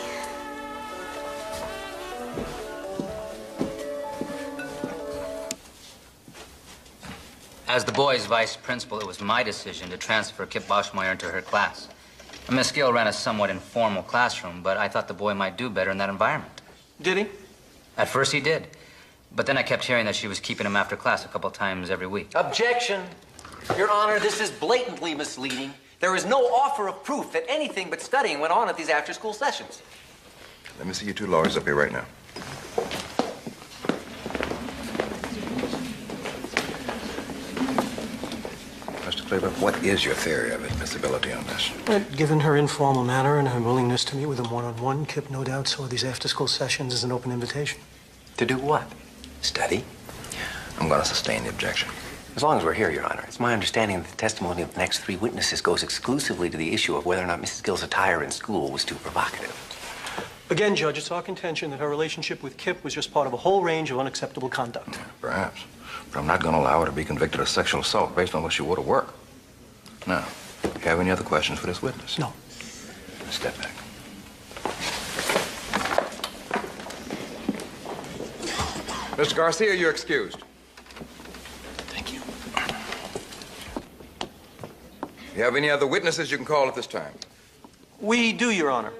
As the boys' vice principal, it was my decision to transfer Kip Boschmeyer into her class. Miss Gill ran a somewhat informal classroom, but I thought the boy might do better in that environment. Did he? At first he did. But then I kept hearing that she was keeping him after class a couple times every week. Objection. Your Honor, this is blatantly misleading. There is no offer of proof that anything but studying went on at these after-school sessions. Let me see you two lawyers up here right now. Mr. Cleaver, what is your theory of admissibility on this? Given her informal manner and her willingness to meet with him one-on-one, Kip no doubt saw these after-school sessions as an open invitation. To do what? Study? I'm going to sustain the objection. As long as we're here, Your Honor, it's my understanding that the testimony of the next three witnesses goes exclusively to the issue of whether or not Mrs. Gill's attire in school was too provocative. Again, Judge, it's our contention that her relationship with Kip was just part of a whole range of unacceptable conduct. Perhaps. But I'm not going to allow her to be convicted of sexual assault based on what she wore to work. Now, do you have any other questions for this witness? No. Step back. Mr. Garcia, you're excused. Thank you. You have any other witnesses you can call at this time? We do, Your Honor.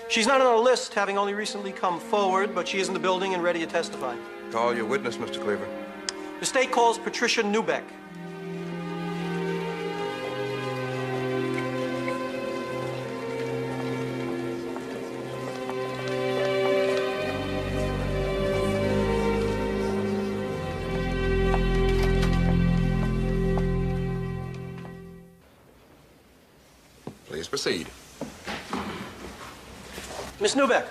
She's not on our list, having only recently come forward, but she is in the building and ready to testify. Call your witness, Mr. Cleaver. The state calls Patricia Newbeck. Please proceed. Miss Newbeck,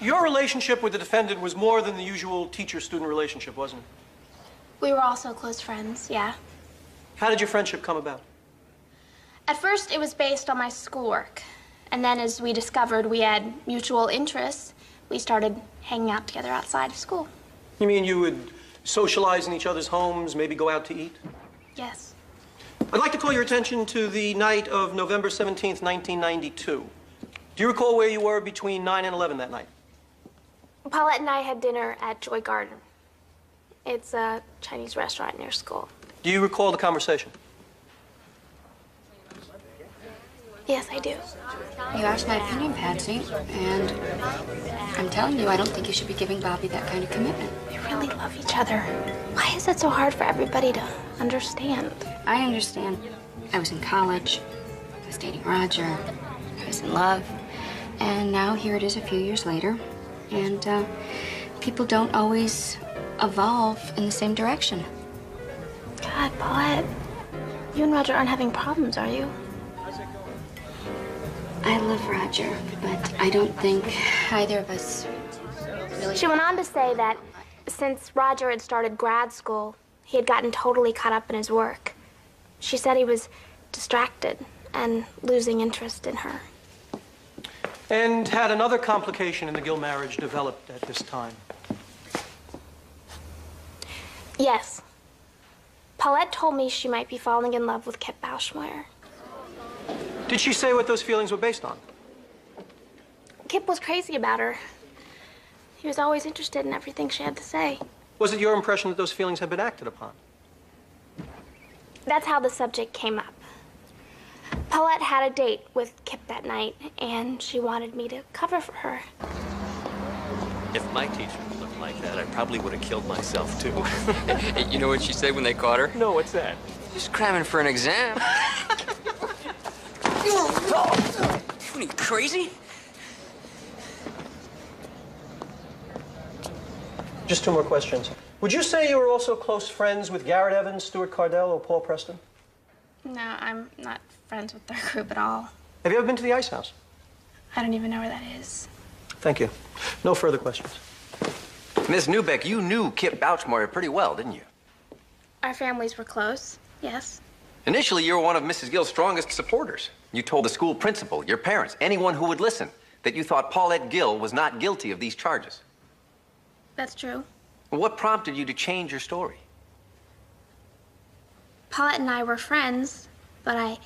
your relationship with the defendant was more than the usual teacher-student relationship, wasn't it? We were also close friends, yeah. How did your friendship come about? At first, it was based on my schoolwork. And then as we discovered we had mutual interests, we started hanging out together outside of school. You mean you would socialize in each other's homes, maybe go out to eat? Yes. I'd like to call your attention to the night of November 17th, 1992. Do you recall where you were between 9 and 11 that night? Paulette and I had dinner at Joy Garden. It's a Chinese restaurant near school. Do you recall the conversation? Yes, I do. You asked my opinion, Patsy, and I'm telling you, I don't think you should be giving Bobby that kind of commitment. We really love each other. Why is it so hard for everybody to understand? I understand. I was in college. I was dating Roger. I was in love. And now here it is a few years later. And people don't always evolve in the same direction. God, Paulette, you and Roger aren't having problems, are you? I love Roger, but I don't think either of us really... She went on to say that since Roger had started grad school, he had gotten totally caught up in his work. She said he was distracted and losing interest in her. And had another complication in the Gill marriage developed at this time? Yes. Paulette told me she might be falling in love with Kip Bauschmeyer. Did she say what those feelings were based on? Kip was crazy about her. He was always interested in everything she had to say. Was it your impression that those feelings had been acted upon? That's how the subject came up. Paulette had a date with Kip that night, and she wanted me to cover for her. If my teacher looked like that, I probably would have killed myself, too. You know what she said when they caught her? No, what's that? She's cramming for an exam. What are you, crazy? Just two more questions. Would you say you were also close friends with Garrett Evans, Stuart Cardell, or Paul Preston? No, I'm not friends with their group at all. Have you ever been to the Ice House? I don't even know where that is. Thank you. No further questions. Miss Newbeck, you knew Kip Bauschmeyer pretty well, didn't you? Our families were close, yes. Initially, you were one of Mrs. Gill's strongest supporters. You told the school principal, your parents, anyone who would listen, that you thought Paulette Gill was not guilty of these charges. That's true. What prompted you to change your story? Paulette and I were friends, but I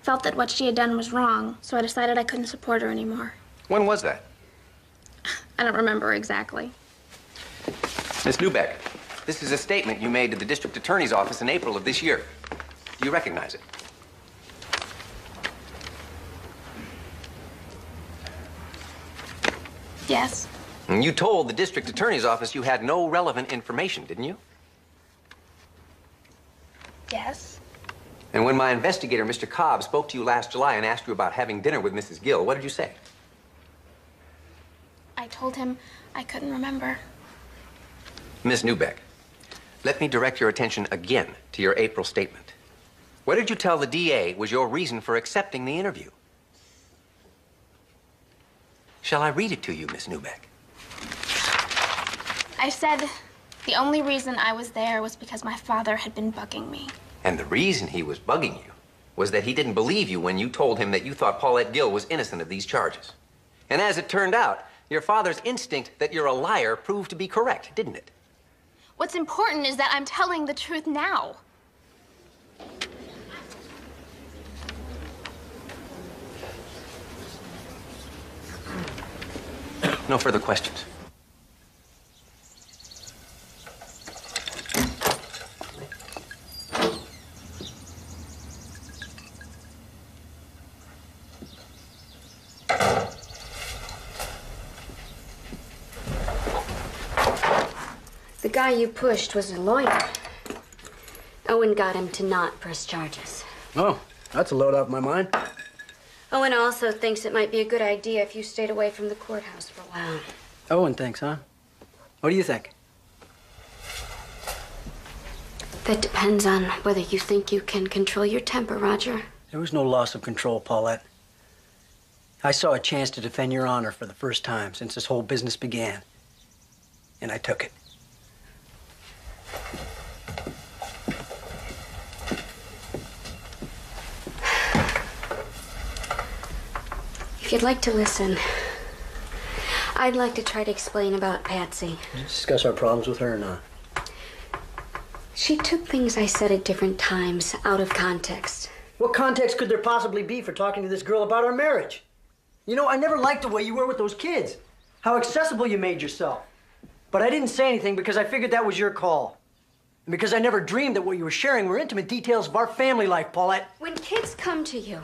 felt that what she had done was wrong, so I decided I couldn't support her anymore. When was that? I don't remember exactly. Miss Newbeck, this is a statement you made to the district attorney's office in April of this year. Do you recognize it? Yes. And you told the district attorney's office you had no relevant information, didn't you? Yes. And when my investigator, Mr. Cobb, spoke to you last July and asked you about having dinner with Mrs. Gill, what did you say? I told him I couldn't remember. Miss Newbeck, let me direct your attention again to your April statement. What did you tell the DA was your reason for accepting the interview? Shall I read it to you, Miss Newbeck? I said the only reason I was there was because my father had been bugging me. And the reason he was bugging you was that he didn't believe you when you told him that you thought Paulette Gill was innocent of these charges. And as it turned out, your father's instinct that you're a liar proved to be correct, didn't it? What's important is that I'm telling the truth now. No further questions. The guy you pushed was a lawyer. Owen got him to not press charges. Oh, that's a load off my mind. Owen also thinks it might be a good idea if you stayed away from the courthouse for a while. Owen thinks, huh? What do you think? That depends on whether you think you can control your temper, Roger. There was no loss of control, Paulette. I saw a chance to defend your honor for the first time since this whole business began. And I took it. If you'd like to listen, I'd like to try to explain about Patsy. Did you discuss our problems with her or not? She took things I said at different times out of context. What context could there possibly be for talking to this girl about our marriage? You know, I never liked the way you were with those kids. How accessible you made yourself. But I didn't say anything because I figured that was your call. And because I never dreamed that what you were sharing were intimate details of our family life, Paulette. When kids come to you,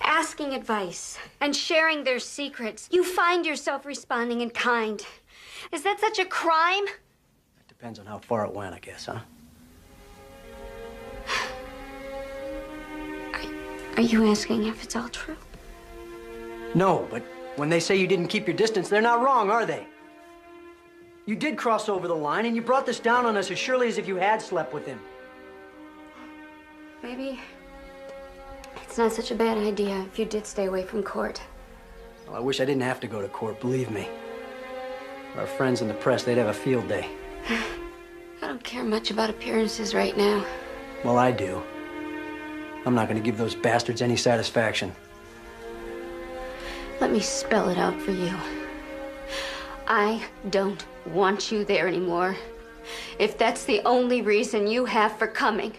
asking advice and sharing their secrets, you find yourself responding in kind. Is that such a crime? It depends on how far it went, I guess, huh? Are you asking if it's all true? No, but when they say you didn't keep your distance, they're not wrong, are they? You did cross over the line, and you brought this down on us as surely as if you had slept with him. Maybe it's not such a bad idea if you did stay away from court. Well, I wish I didn't have to go to court, believe me. Our friends in the press, they'd have a field day. I don't care much about appearances right now. Well, I do. I'm not going to give those bastards any satisfaction. Let me spell it out for you. I don't want you there anymore. If that's the only reason you have for coming.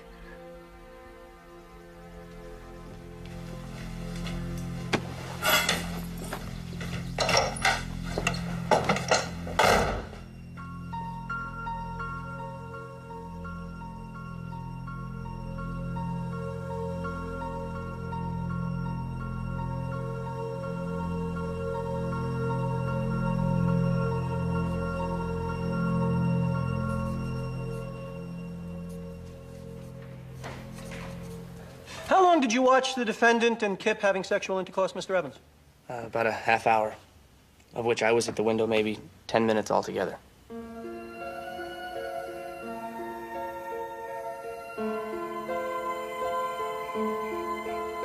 How long did you watch the defendant and Kip having sexual intercourse, Mr. Evans? About a half hour, of which I was at the window maybe 10 minutes altogether.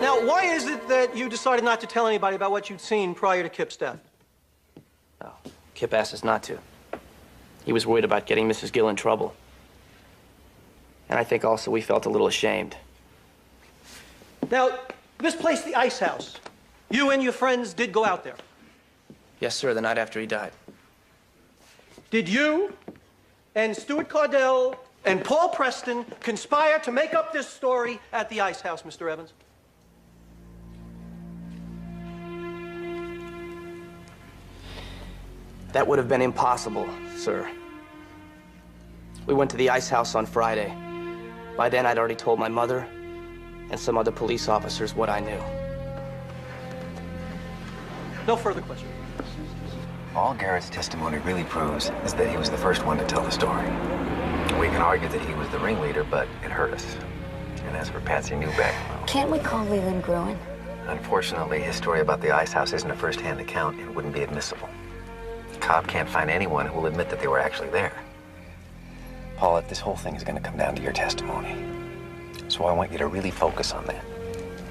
Now, why is it that you decided not to tell anybody about what you'd seen prior to Kip's death? Oh, Kip asked us not to. He was worried about getting Mrs. Gill in trouble. And I think also we felt a little ashamed. Now, this place, the Ice House, you and your friends did go out there. Yes, sir, the night after he died. Did you and Stuart Cardell and Paul Preston conspire to make up this story at the Ice House, Mr. Evans? That would have been impossible, sir. We went to the Ice House on Friday. By then, I'd already told my mother and some other police officers what I knew. No further questions. All Garrett's testimony really proves is that he was the first one to tell the story. We can argue that he was the ringleader, but it hurt us. And as for Patsy Newbeck, Can't we call Leland Gruen? unfortunately, his story about the ice house isn't a first-hand account and wouldn't be admissible. Cobb can't find anyone who will admit that they were actually there. Paulette, this whole thing is going to come down to your testimony. So I want you to really focus on that.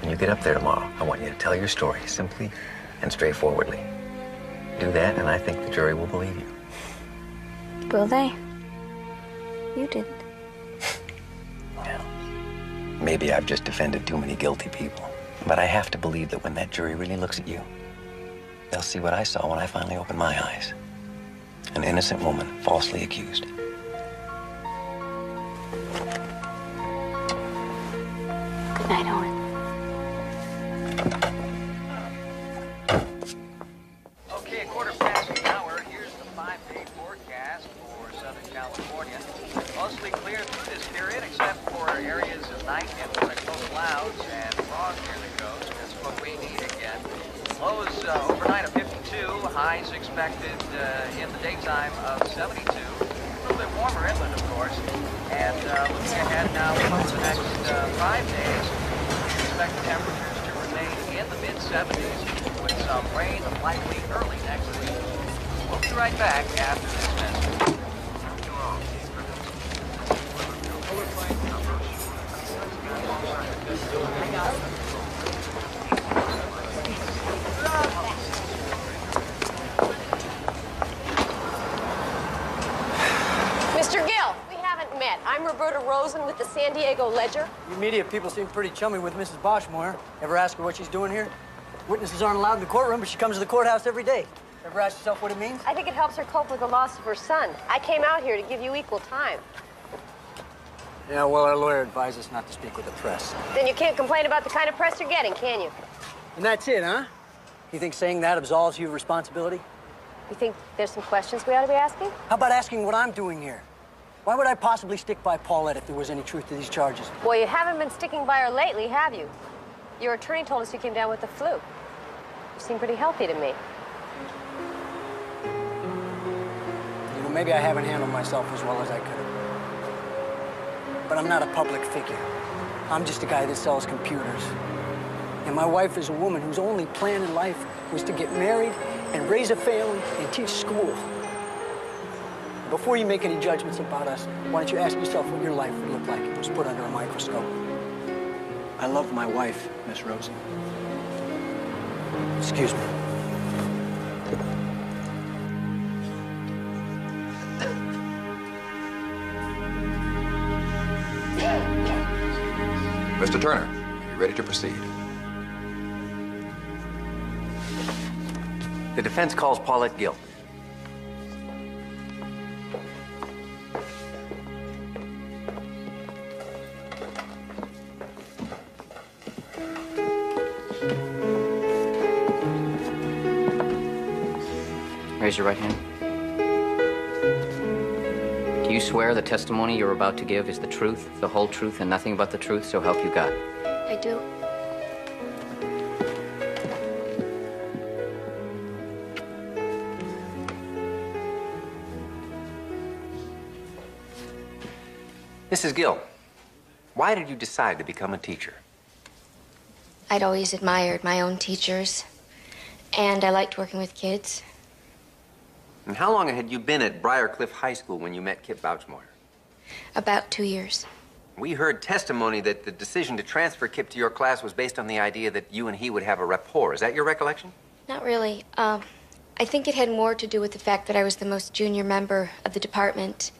When you get up there tomorrow, I want you to tell your story simply and straightforwardly. Do that, and I think the jury will believe you. Will they? You didn't. Maybe I've just defended too many guilty people. But I have to believe that when that jury really looks at you, they'll see what I saw when I finally opened my eyes. An innocent woman falsely accused. Good night, Owen. Okay, 1:15. Here's the 5-day forecast for Southern California. Mostly clear through this period, except for areas of night influence of clouds and fog near the coast. That's what we need again. Lows overnight of 52, highs expected in the daytime of 72. A little bit warmer inland, of course. And looking ahead now for the next 5 days, we expect temperatures to remain in the mid-70s with some rain likely early next week. We'll be right back after this message. Mr. Gill, we haven't met. I'm Roberta Rosen with the San Diego Ledger. You media people seem pretty chummy with Mrs. Boschmoyer. Ever ask her what she's doing here? Witnesses aren't allowed in the courtroom, but she comes to the courthouse every day. Ever ask yourself what it means? I think it helps her cope with the loss of her son. I came out here to give you equal time. Yeah, well, our lawyer advised us not to speak with the press. Then you can't complain about the kind of press you're getting, can you? And that's it, huh? You think saying that absolves you of responsibility? You think there's some questions we ought to be asking? How about asking what I'm doing here? Why would I possibly stick by Paulette if there was any truth to these charges? Well, you haven't been sticking by her lately, have you? Your attorney told us you came down with the flu. You seem pretty healthy to me. You know, maybe I haven't handled myself as well as I could have. But I'm not a public figure. I'm just a guy that sells computers. And my wife is a woman whose only plan in life was to get married and raise a family and teach school. Before you make any judgments about us, why don't you ask yourself what your life would look like if it was put under a microscope? I love my wife, Miss Rosen. Excuse me. Mr. Turner, are you ready to proceed? The defense calls Paulette Gill. Raise your right hand. Do you swear the testimony you're about to give is the truth, the whole truth, and nothing but the truth, so help you God? I do. Mrs. Gill, why did you decide to become a teacher? I'd always admired my own teachers, and I liked working with kids. And how long had you been at Briarcliff High School when you met Kip Bouchmoyer? About 2 years. We heard testimony that the decision to transfer Kip to your class was based on the idea that you and he would have a rapport. Is that your recollection? Not really. I think it had more to do with the fact that I was the most junior member of the department,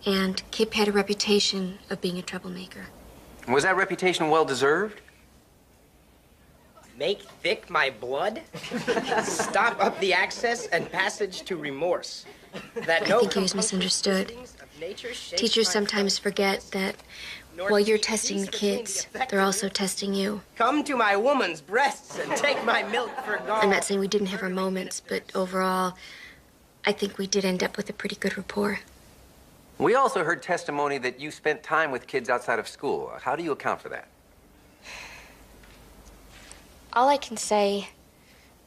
and Kip had a reputation of being a troublemaker. Was that reputation well-deserved? Make thick my blood? Stop up the access and passage to remorse. That I think he was misunderstood. Teachers sometimes forget that while you're testing the kids, they're also testing you. Come to my woman's breasts and take my milk for gall. I'm not saying we didn't have our moments, but overall, I think we did end up with a pretty good rapport. We also heard testimony that you spent time with kids outside of school. How do you account for that? All I can say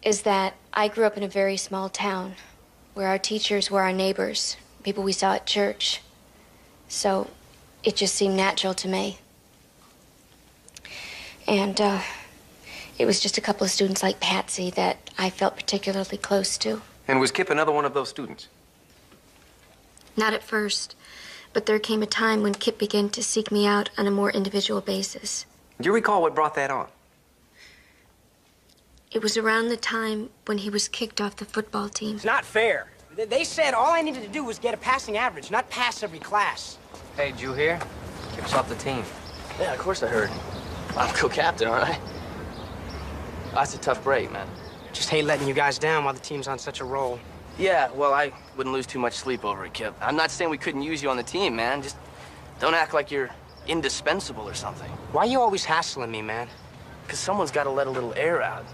is that I grew up in a very small town where our teachers were our neighbors, people we saw at church. So it just seemed natural to me. And it was just a couple of students like Patsy that I felt particularly close to. And was Kip another one of those students? Not at first, but there came a time when Kip began to seek me out on a more individual basis. Do you recall what brought that on? It was around the time when he was kicked off the football team. It's not fair. They said all I needed to do was get a passing average, not pass every class. Hey, did you hear? Kip's off the team. Yeah, of course I heard. I'm co-captain, aren't I? That's a tough break, man. Just hate letting you guys down while the team's on such a roll. Yeah, well, I wouldn't lose too much sleep over it, Kip. I'm not saying we couldn't use you on the team, man. Just don't act like you're indispensable or something. Why are you always hassling me, man? Because someone's got to let a little air out.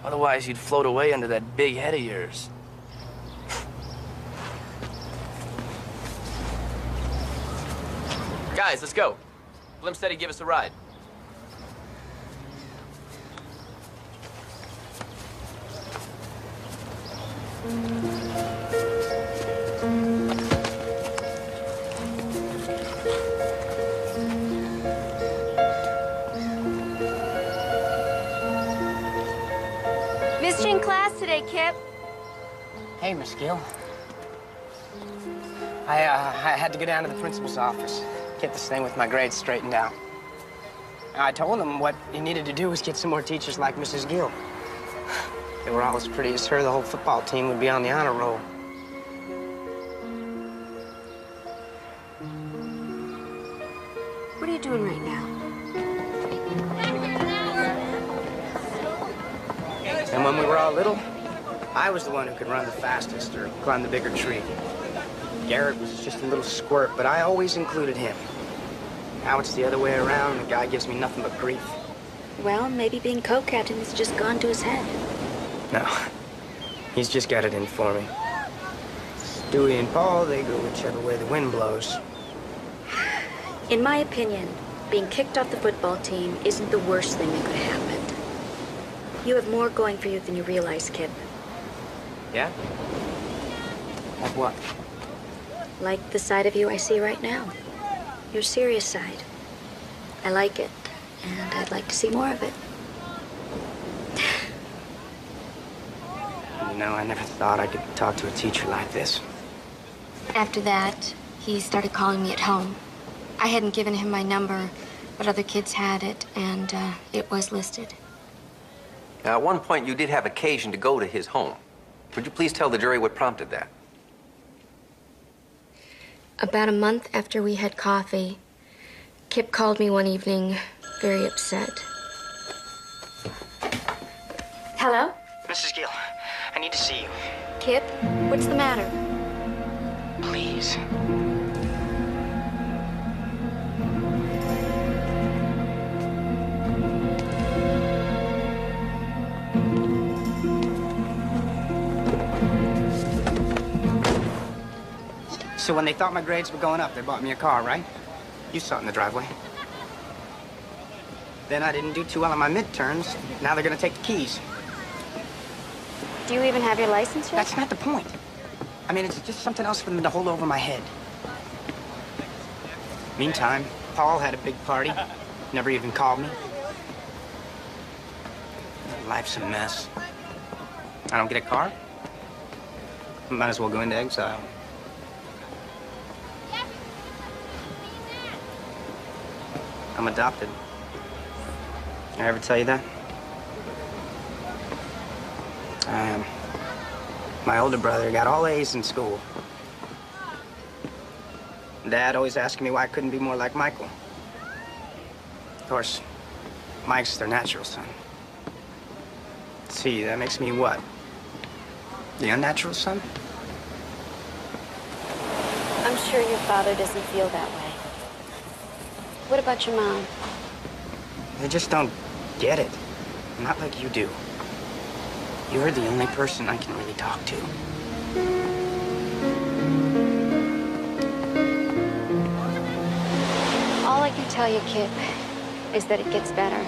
Otherwise, you'd float away under that big head of yours. Guys, let's go. Blim said he'd give us a ride. Missed you in class today, Kip. Hey, Miss Gill. I had to go down to the principal's office, get this thing with my grades straightened out. I told him what he needed to do was get some more teachers like Mrs. Gill. If they were all as pretty as her, the whole football team would be on the honor roll. What are you doing right now? And when we were all little, I was the one who could run the fastest or climb the bigger tree. Garrett was just a little squirt, but I always included him. Now it's the other way around. The guy gives me nothing but grief. Well, maybe being co-captain has just gone to his head. No, he's just got it in for me. Stewie and Paul, they go whichever way the wind blows. In my opinion, being kicked off the football team isn't the worst thing that could have happened. You have more going for you than you realize, Kip. Yeah? Like what? Like the side of you I see right now. Your serious side. I like it, and I'd like to see more of it. You know, I never thought I could talk to a teacher like this. After that, he started calling me at home. I hadn't given him my number, but other kids had it, and it was listed. Now, at one point, you did have occasion to go to his home. Would you please tell the jury what prompted that? About a month after we had coffee, Kip called me one evening, very upset. Hello? Mrs. Gill, I need to see you. Kip, what's the matter? Please. So when they thought my grades were going up, they bought me a car, right? You saw it in the driveway. Then I didn't do too well on my midterms. Now they're gonna take the keys. Do you even have your license yet? That's not the point. I mean, it's just something else for them to hold over my head. Meantime, Paul had a big party. Never even called me. Life's a mess. I don't get a car. Might as well go into exile. I'm adopted. Did I ever tell you that? I am. My older brother got all A's in school. Dad always asking me why I couldn't be more like Michael. Of course, Mike's their natural son. See, that makes me what? The unnatural son? I'm sure your father doesn't feel that way. What about your mom? They just don't get it. Not like you do. You're the only person I can really talk to. All I can tell you, Kip, is that it gets better.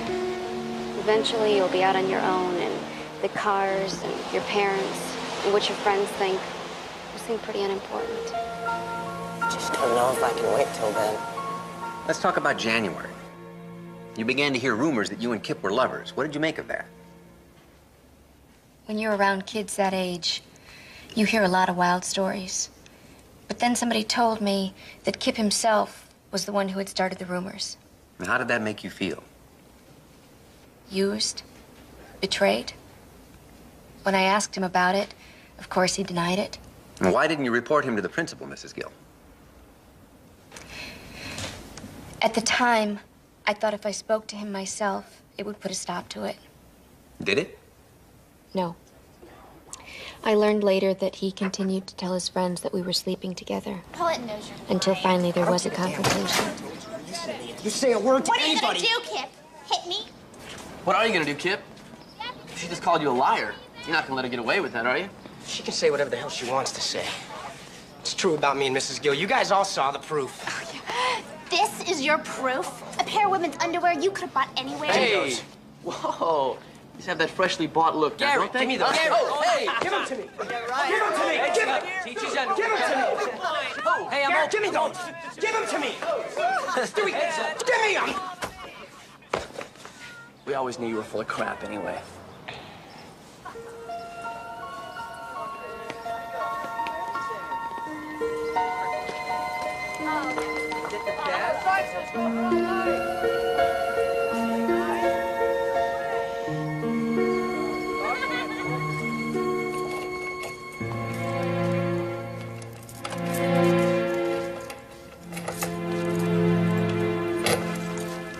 Eventually, you'll be out on your own, and the cars and your parents. what your friends think will seem pretty unimportant. Just don't know if I can wait till then. Let's talk about January. You began to hear rumors that you and Kip were lovers. What did you make of that? When you're around kids that age, you hear a lot of wild stories. But then somebody told me that Kip himself was the one who had started the rumors. And how did that make you feel? Used, betrayed. When I asked him about it, of course he denied it. And why didn't you report him to the principal, Mrs. Gill? At the time, I thought if I spoke to him myself, it would put a stop to it. Did it? No. I learned later that he continued to tell his friends that we were sleeping together. Paulette knows you're Until finally there was a confrontation. You say a word to What are you anybody. gonna do, Kip? Hit me? What are you gonna do, Kip? She just called you a liar. You're not gonna let her get away with that, are you? She can say whatever the hell she wants to say. It's true about me and Mrs. Gill. You guys all saw the proof. This is your proof? A pair of women's underwear you could have bought anywhere? Hey! Whoa! You just have that freshly bought look now, don't they? Give me those. Oh, hey! Give them to me. Give Give them to me. Give them. Teach his Give them to me. Oh, hey, I'm Garrett, open. give me those. Give them to me. Stewie, give me them. We always knew you were full of crap anyway.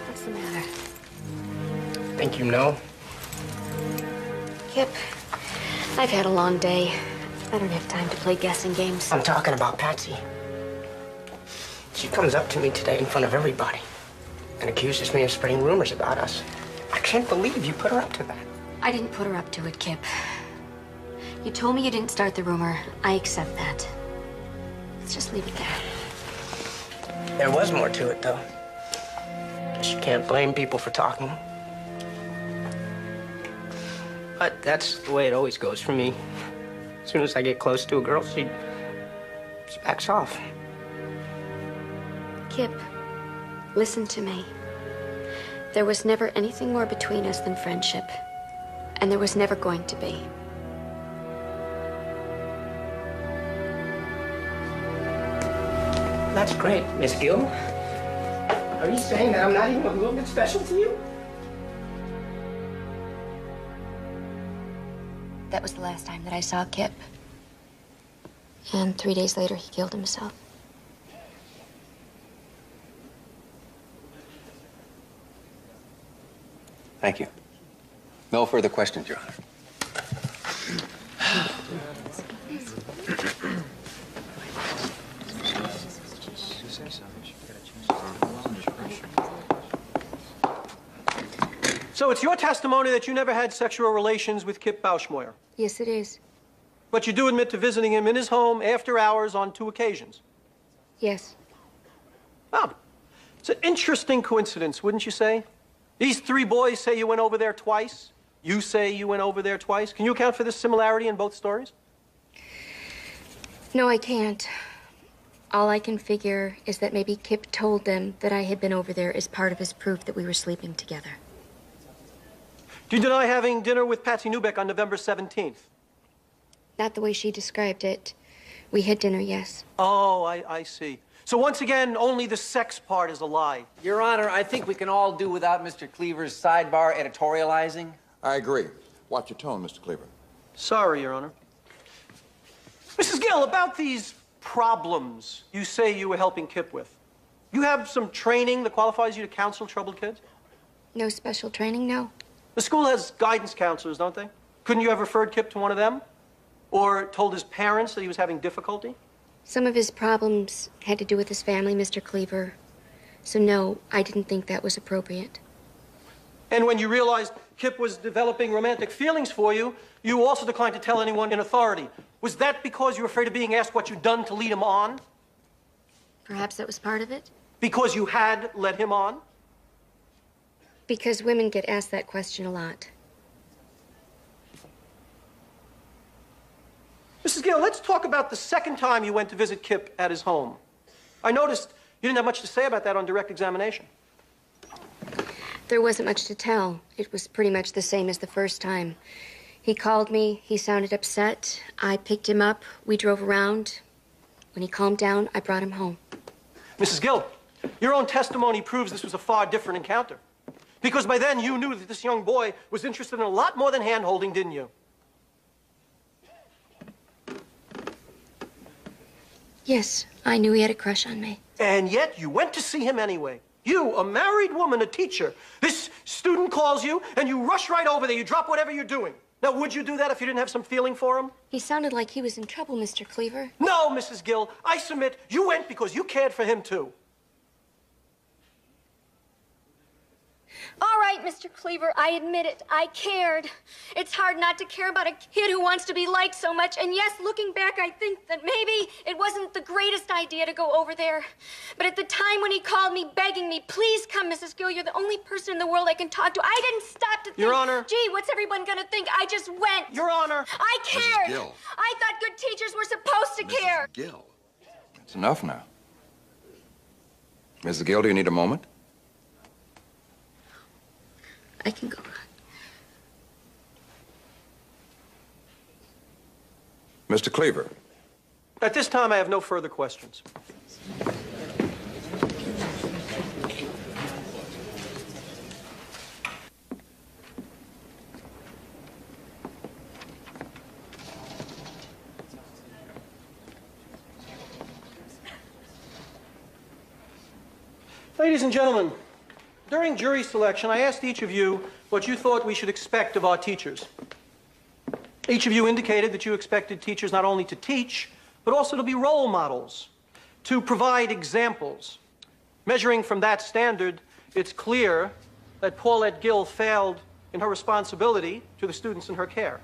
What's the matter? Think you know? Kip, I've had a long day. I don't have time to play guessing games. I'm talking about Patsy. She comes up to me today in front of everybody and accuses me of spreading rumors about us. I can't believe you put her up to that. I didn't put her up to it, Kip. You told me you didn't start the rumor. I accept that. Let's just leave it there. There was more to it, though. Guess you can't blame people for talking. But that's the way it always goes for me. As soon as I get close to a girl, she backs off. Kip, listen to me. There was never anything more between us than friendship. And there was never going to be. That's great, Miss Gill. Are you saying that I'm not even a little bit special to you? That was the last time that I saw Kip. And 3 days later, he killed himself. Thank you. No further questions, Your Honor. So it's your testimony that you never had sexual relations with Kip Bauschmoyer. Yes, it is. But you do admit to visiting him in his home after hours on 2 occasions. Yes. Oh, it's an interesting coincidence, wouldn't you say? These 3 boys say you went over there twice. You say you went over there twice. Can you account for this similarity in both stories? No, I can't. All I can figure is that maybe Kip told them that I had been over there as part of his proof that we were sleeping together. Do you deny having dinner with Patsy Newbeck on November 17th? Not the way she described it. We had dinner, yes. Oh, I see. So once again, only the sex part is a lie. Your Honor, I think we can all do without Mr. Cleaver's sidebar editorializing. I agree. Watch your tone, Mr. Cleaver. Sorry, Your Honor. Mrs. Gill, about these problems you say you were helping Kip with, you have some training that qualifies you to counsel troubled kids? No special training, no. The school has guidance counselors, don't they? Couldn't you have referred Kip to one of them? Or told his parents that he was having difficulty? Some of his problems had to do with his family, Mr. Cleaver. So no, I didn't think that was appropriate. And when you realized Kip was developing romantic feelings for you, you also declined to tell anyone in authority. Was that because you were afraid of being asked what you'd done to lead him on? Perhaps that was part of it. Because you had led him on? Because women get asked that question a lot. Mrs. Gill, let's talk about the second time you went to visit Kip at his home. I noticed you didn't have much to say about that on direct examination. There wasn't much to tell. It was pretty much the same as the first time. He called me. He sounded upset. I picked him up. We drove around. When he calmed down, I brought him home. Mrs. Gill, your own testimony proves this was a far different encounter. Because by then you knew that this young boy was interested in a lot more than hand-holding, didn't you? Yes, I knew he had a crush on me. And yet you went to see him anyway. You, a married woman, a teacher. This student calls you, and you rush right over there. You drop whatever you're doing. Now, would you do that if you didn't have some feeling for him? He sounded like he was in trouble, Mr. Cleaver. No, Mrs. Gill. I submit you went because you cared for him, too. All right, Mr. Cleaver, I admit it. I cared. It's hard not to care about a kid who wants to be liked so much. And yes, looking back, I think that maybe it wasn't the greatest idea to go over there. But at the time when he called me, begging me, please come, Mrs. Gill, you're the only person in the world I can talk to, I didn't stop to think, Your Honor. Gee, what's everyone gonna think? I just went. Your Honor. I cared. Gill. I thought good teachers were supposed to care. Gill, it's enough now. Mrs. Gill, do you need a moment? I can go. Mr. Cleaver. At this time, I have no further questions. Ladies and gentlemen, during jury selection, I asked each of you what you thought we should expect of our teachers. Each of you indicated that you expected teachers not only to teach, but also to be role models, to provide examples. Measuring from that standard, it's clear that Paulette Gill failed in her responsibility to the students in her care.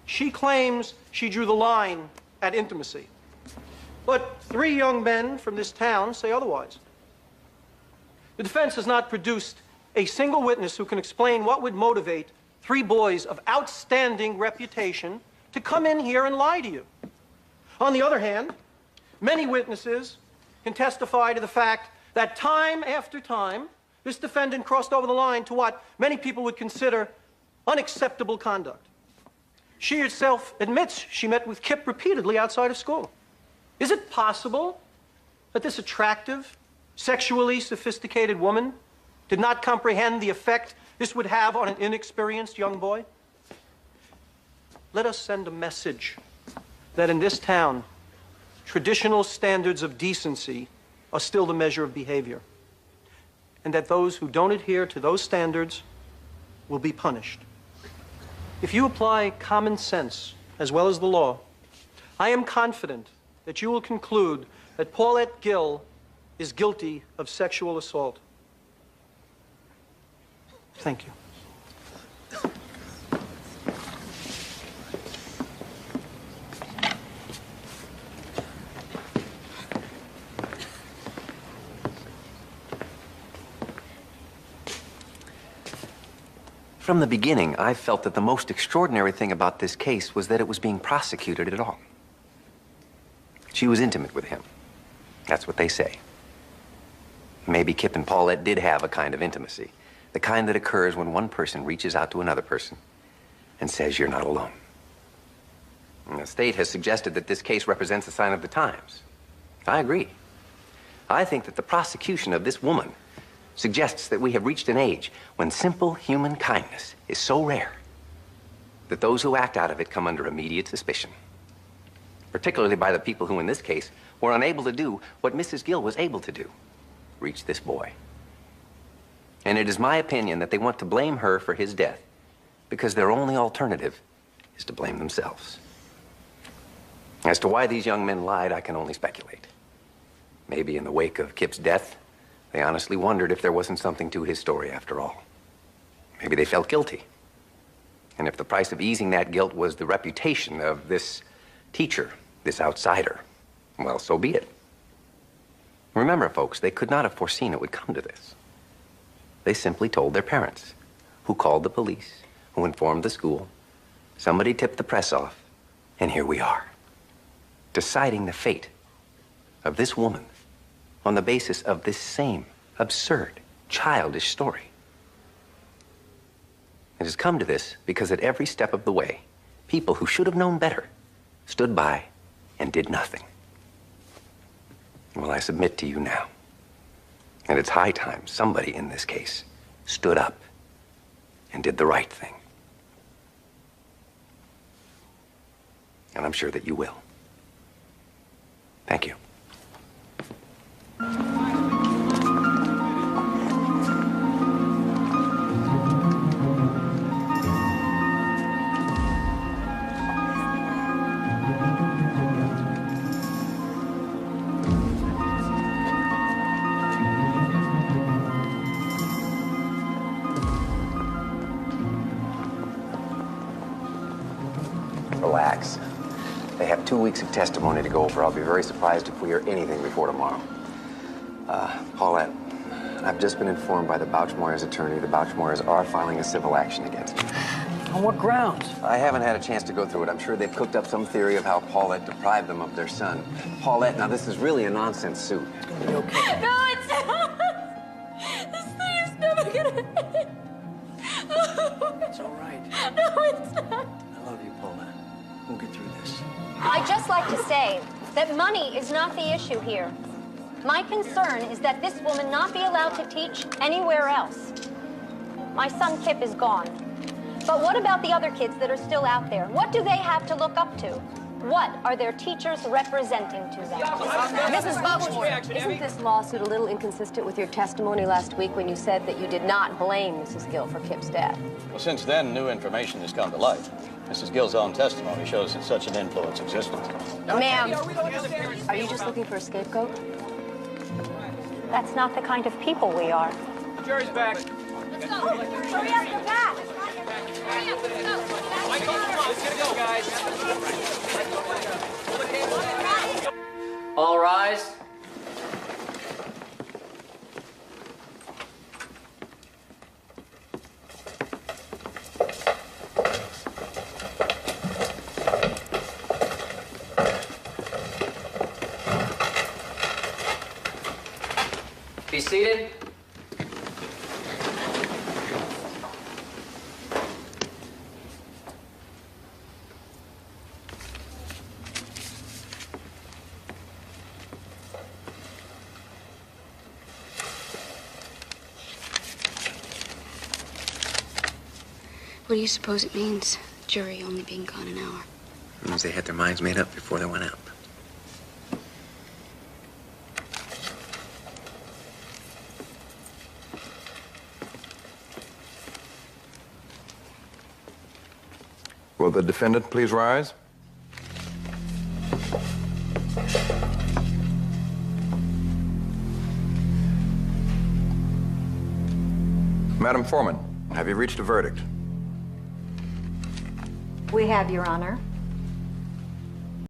She claims she drew the line at intimacy. But 3 young men from this town say otherwise. The defense has not produced a single witness who can explain what would motivate 3 boys of outstanding reputation to come in here and lie to you. On the other hand, many witnesses can testify to the fact that time after time, this defendant crossed over the line to what many people would consider unacceptable conduct. She herself admits she met with Kip repeatedly outside of school. Is it possible that this attractive, sexually sophisticated woman did not comprehend the effect this would have on an inexperienced young boy? Let us send a message that in this town, traditional standards of decency are still the measure of behavior, and that those who don't adhere to those standards will be punished. If you apply common sense as well as the law, I am confident that you will conclude that Paulette Gill is guilty of sexual assault. Thank you. From the beginning, I felt that the most extraordinary thing about this case was that it was being prosecuted at all. She was intimate with him. That's what they say. Maybe Kip and Paulette did have a kind of intimacy, the kind that occurs when one person reaches out to another person and says, "You're not alone." And the state has suggested that this case represents a sign of the times. I agree. I think that the prosecution of this woman suggests that we have reached an age when simple human kindness is so rare that those who act out of it come under immediate suspicion, particularly by the people who, in this case, were unable to do what Mrs. Gill was able to do, reach this boy. And it is my opinion that they want to blame her for his death because their only alternative is to blame themselves. As to why these young men lied, I can only speculate. Maybe in the wake of Kip's death, they honestly wondered if there wasn't something to his story after all. Maybe they felt guilty. And if the price of easing that guilt was the reputation of this teacher, this outsider, well, so be it. Remember, folks, they could not have foreseen it would come to this. They simply told their parents, who called the police, who informed the school. Somebody tipped the press off, and here we are. deciding the fate of this woman on the basis of this same absurd, childish story. It has come to this because at every step of the way, people who should have known better stood by and did nothing. Well, I submit to you now, and it's high time somebody in this case stood up and did the right thing. And I'm sure that you will. Thank you. Relax. They have 2 weeks of testimony to go over. I'll be very surprised if we hear anything before tomorrow. Paulette, I've just been informed by the Bouchmoyers' attorney the Bouchmoyers are filing a civil action against me. On what grounds? I haven't had a chance to go through it. I'm sure they've cooked up some theory of how Paulette deprived them of their son. Paulette, now this is really a nonsense suit. It's gonna be okay. No, it's not. This thing is never gonna end. It's all right. No, it's not. I love you, Paulette. We'll get through this. I'd just like to say that money is not the issue here. My concern is that this woman not be allowed to teach anywhere else. My son Kip is gone. But what about the other kids that are still out there? What do they have to look up to? What are their teachers representing to them? Mrs. Bouchmoyer, isn't this lawsuit a little inconsistent with your testimony last week when you said that you did not blame Mrs. Gill for Kip's death? Well, since then, new information has come to light. Mrs. Gill's own testimony shows that such an influence existed. Ma'am, are you just looking for a scapegoat? That's not the kind of people we are. The jury's back. Let's go. Hurry up, go back. Hurry up, let's go. Let's get it go, guys. All rise. Be seated. What do you suppose it means, jury only being gone an hour? It means they had their minds made up before they went out. Will the defendant please rise? Madam Foreman, have you reached a verdict? We have, Your Honor.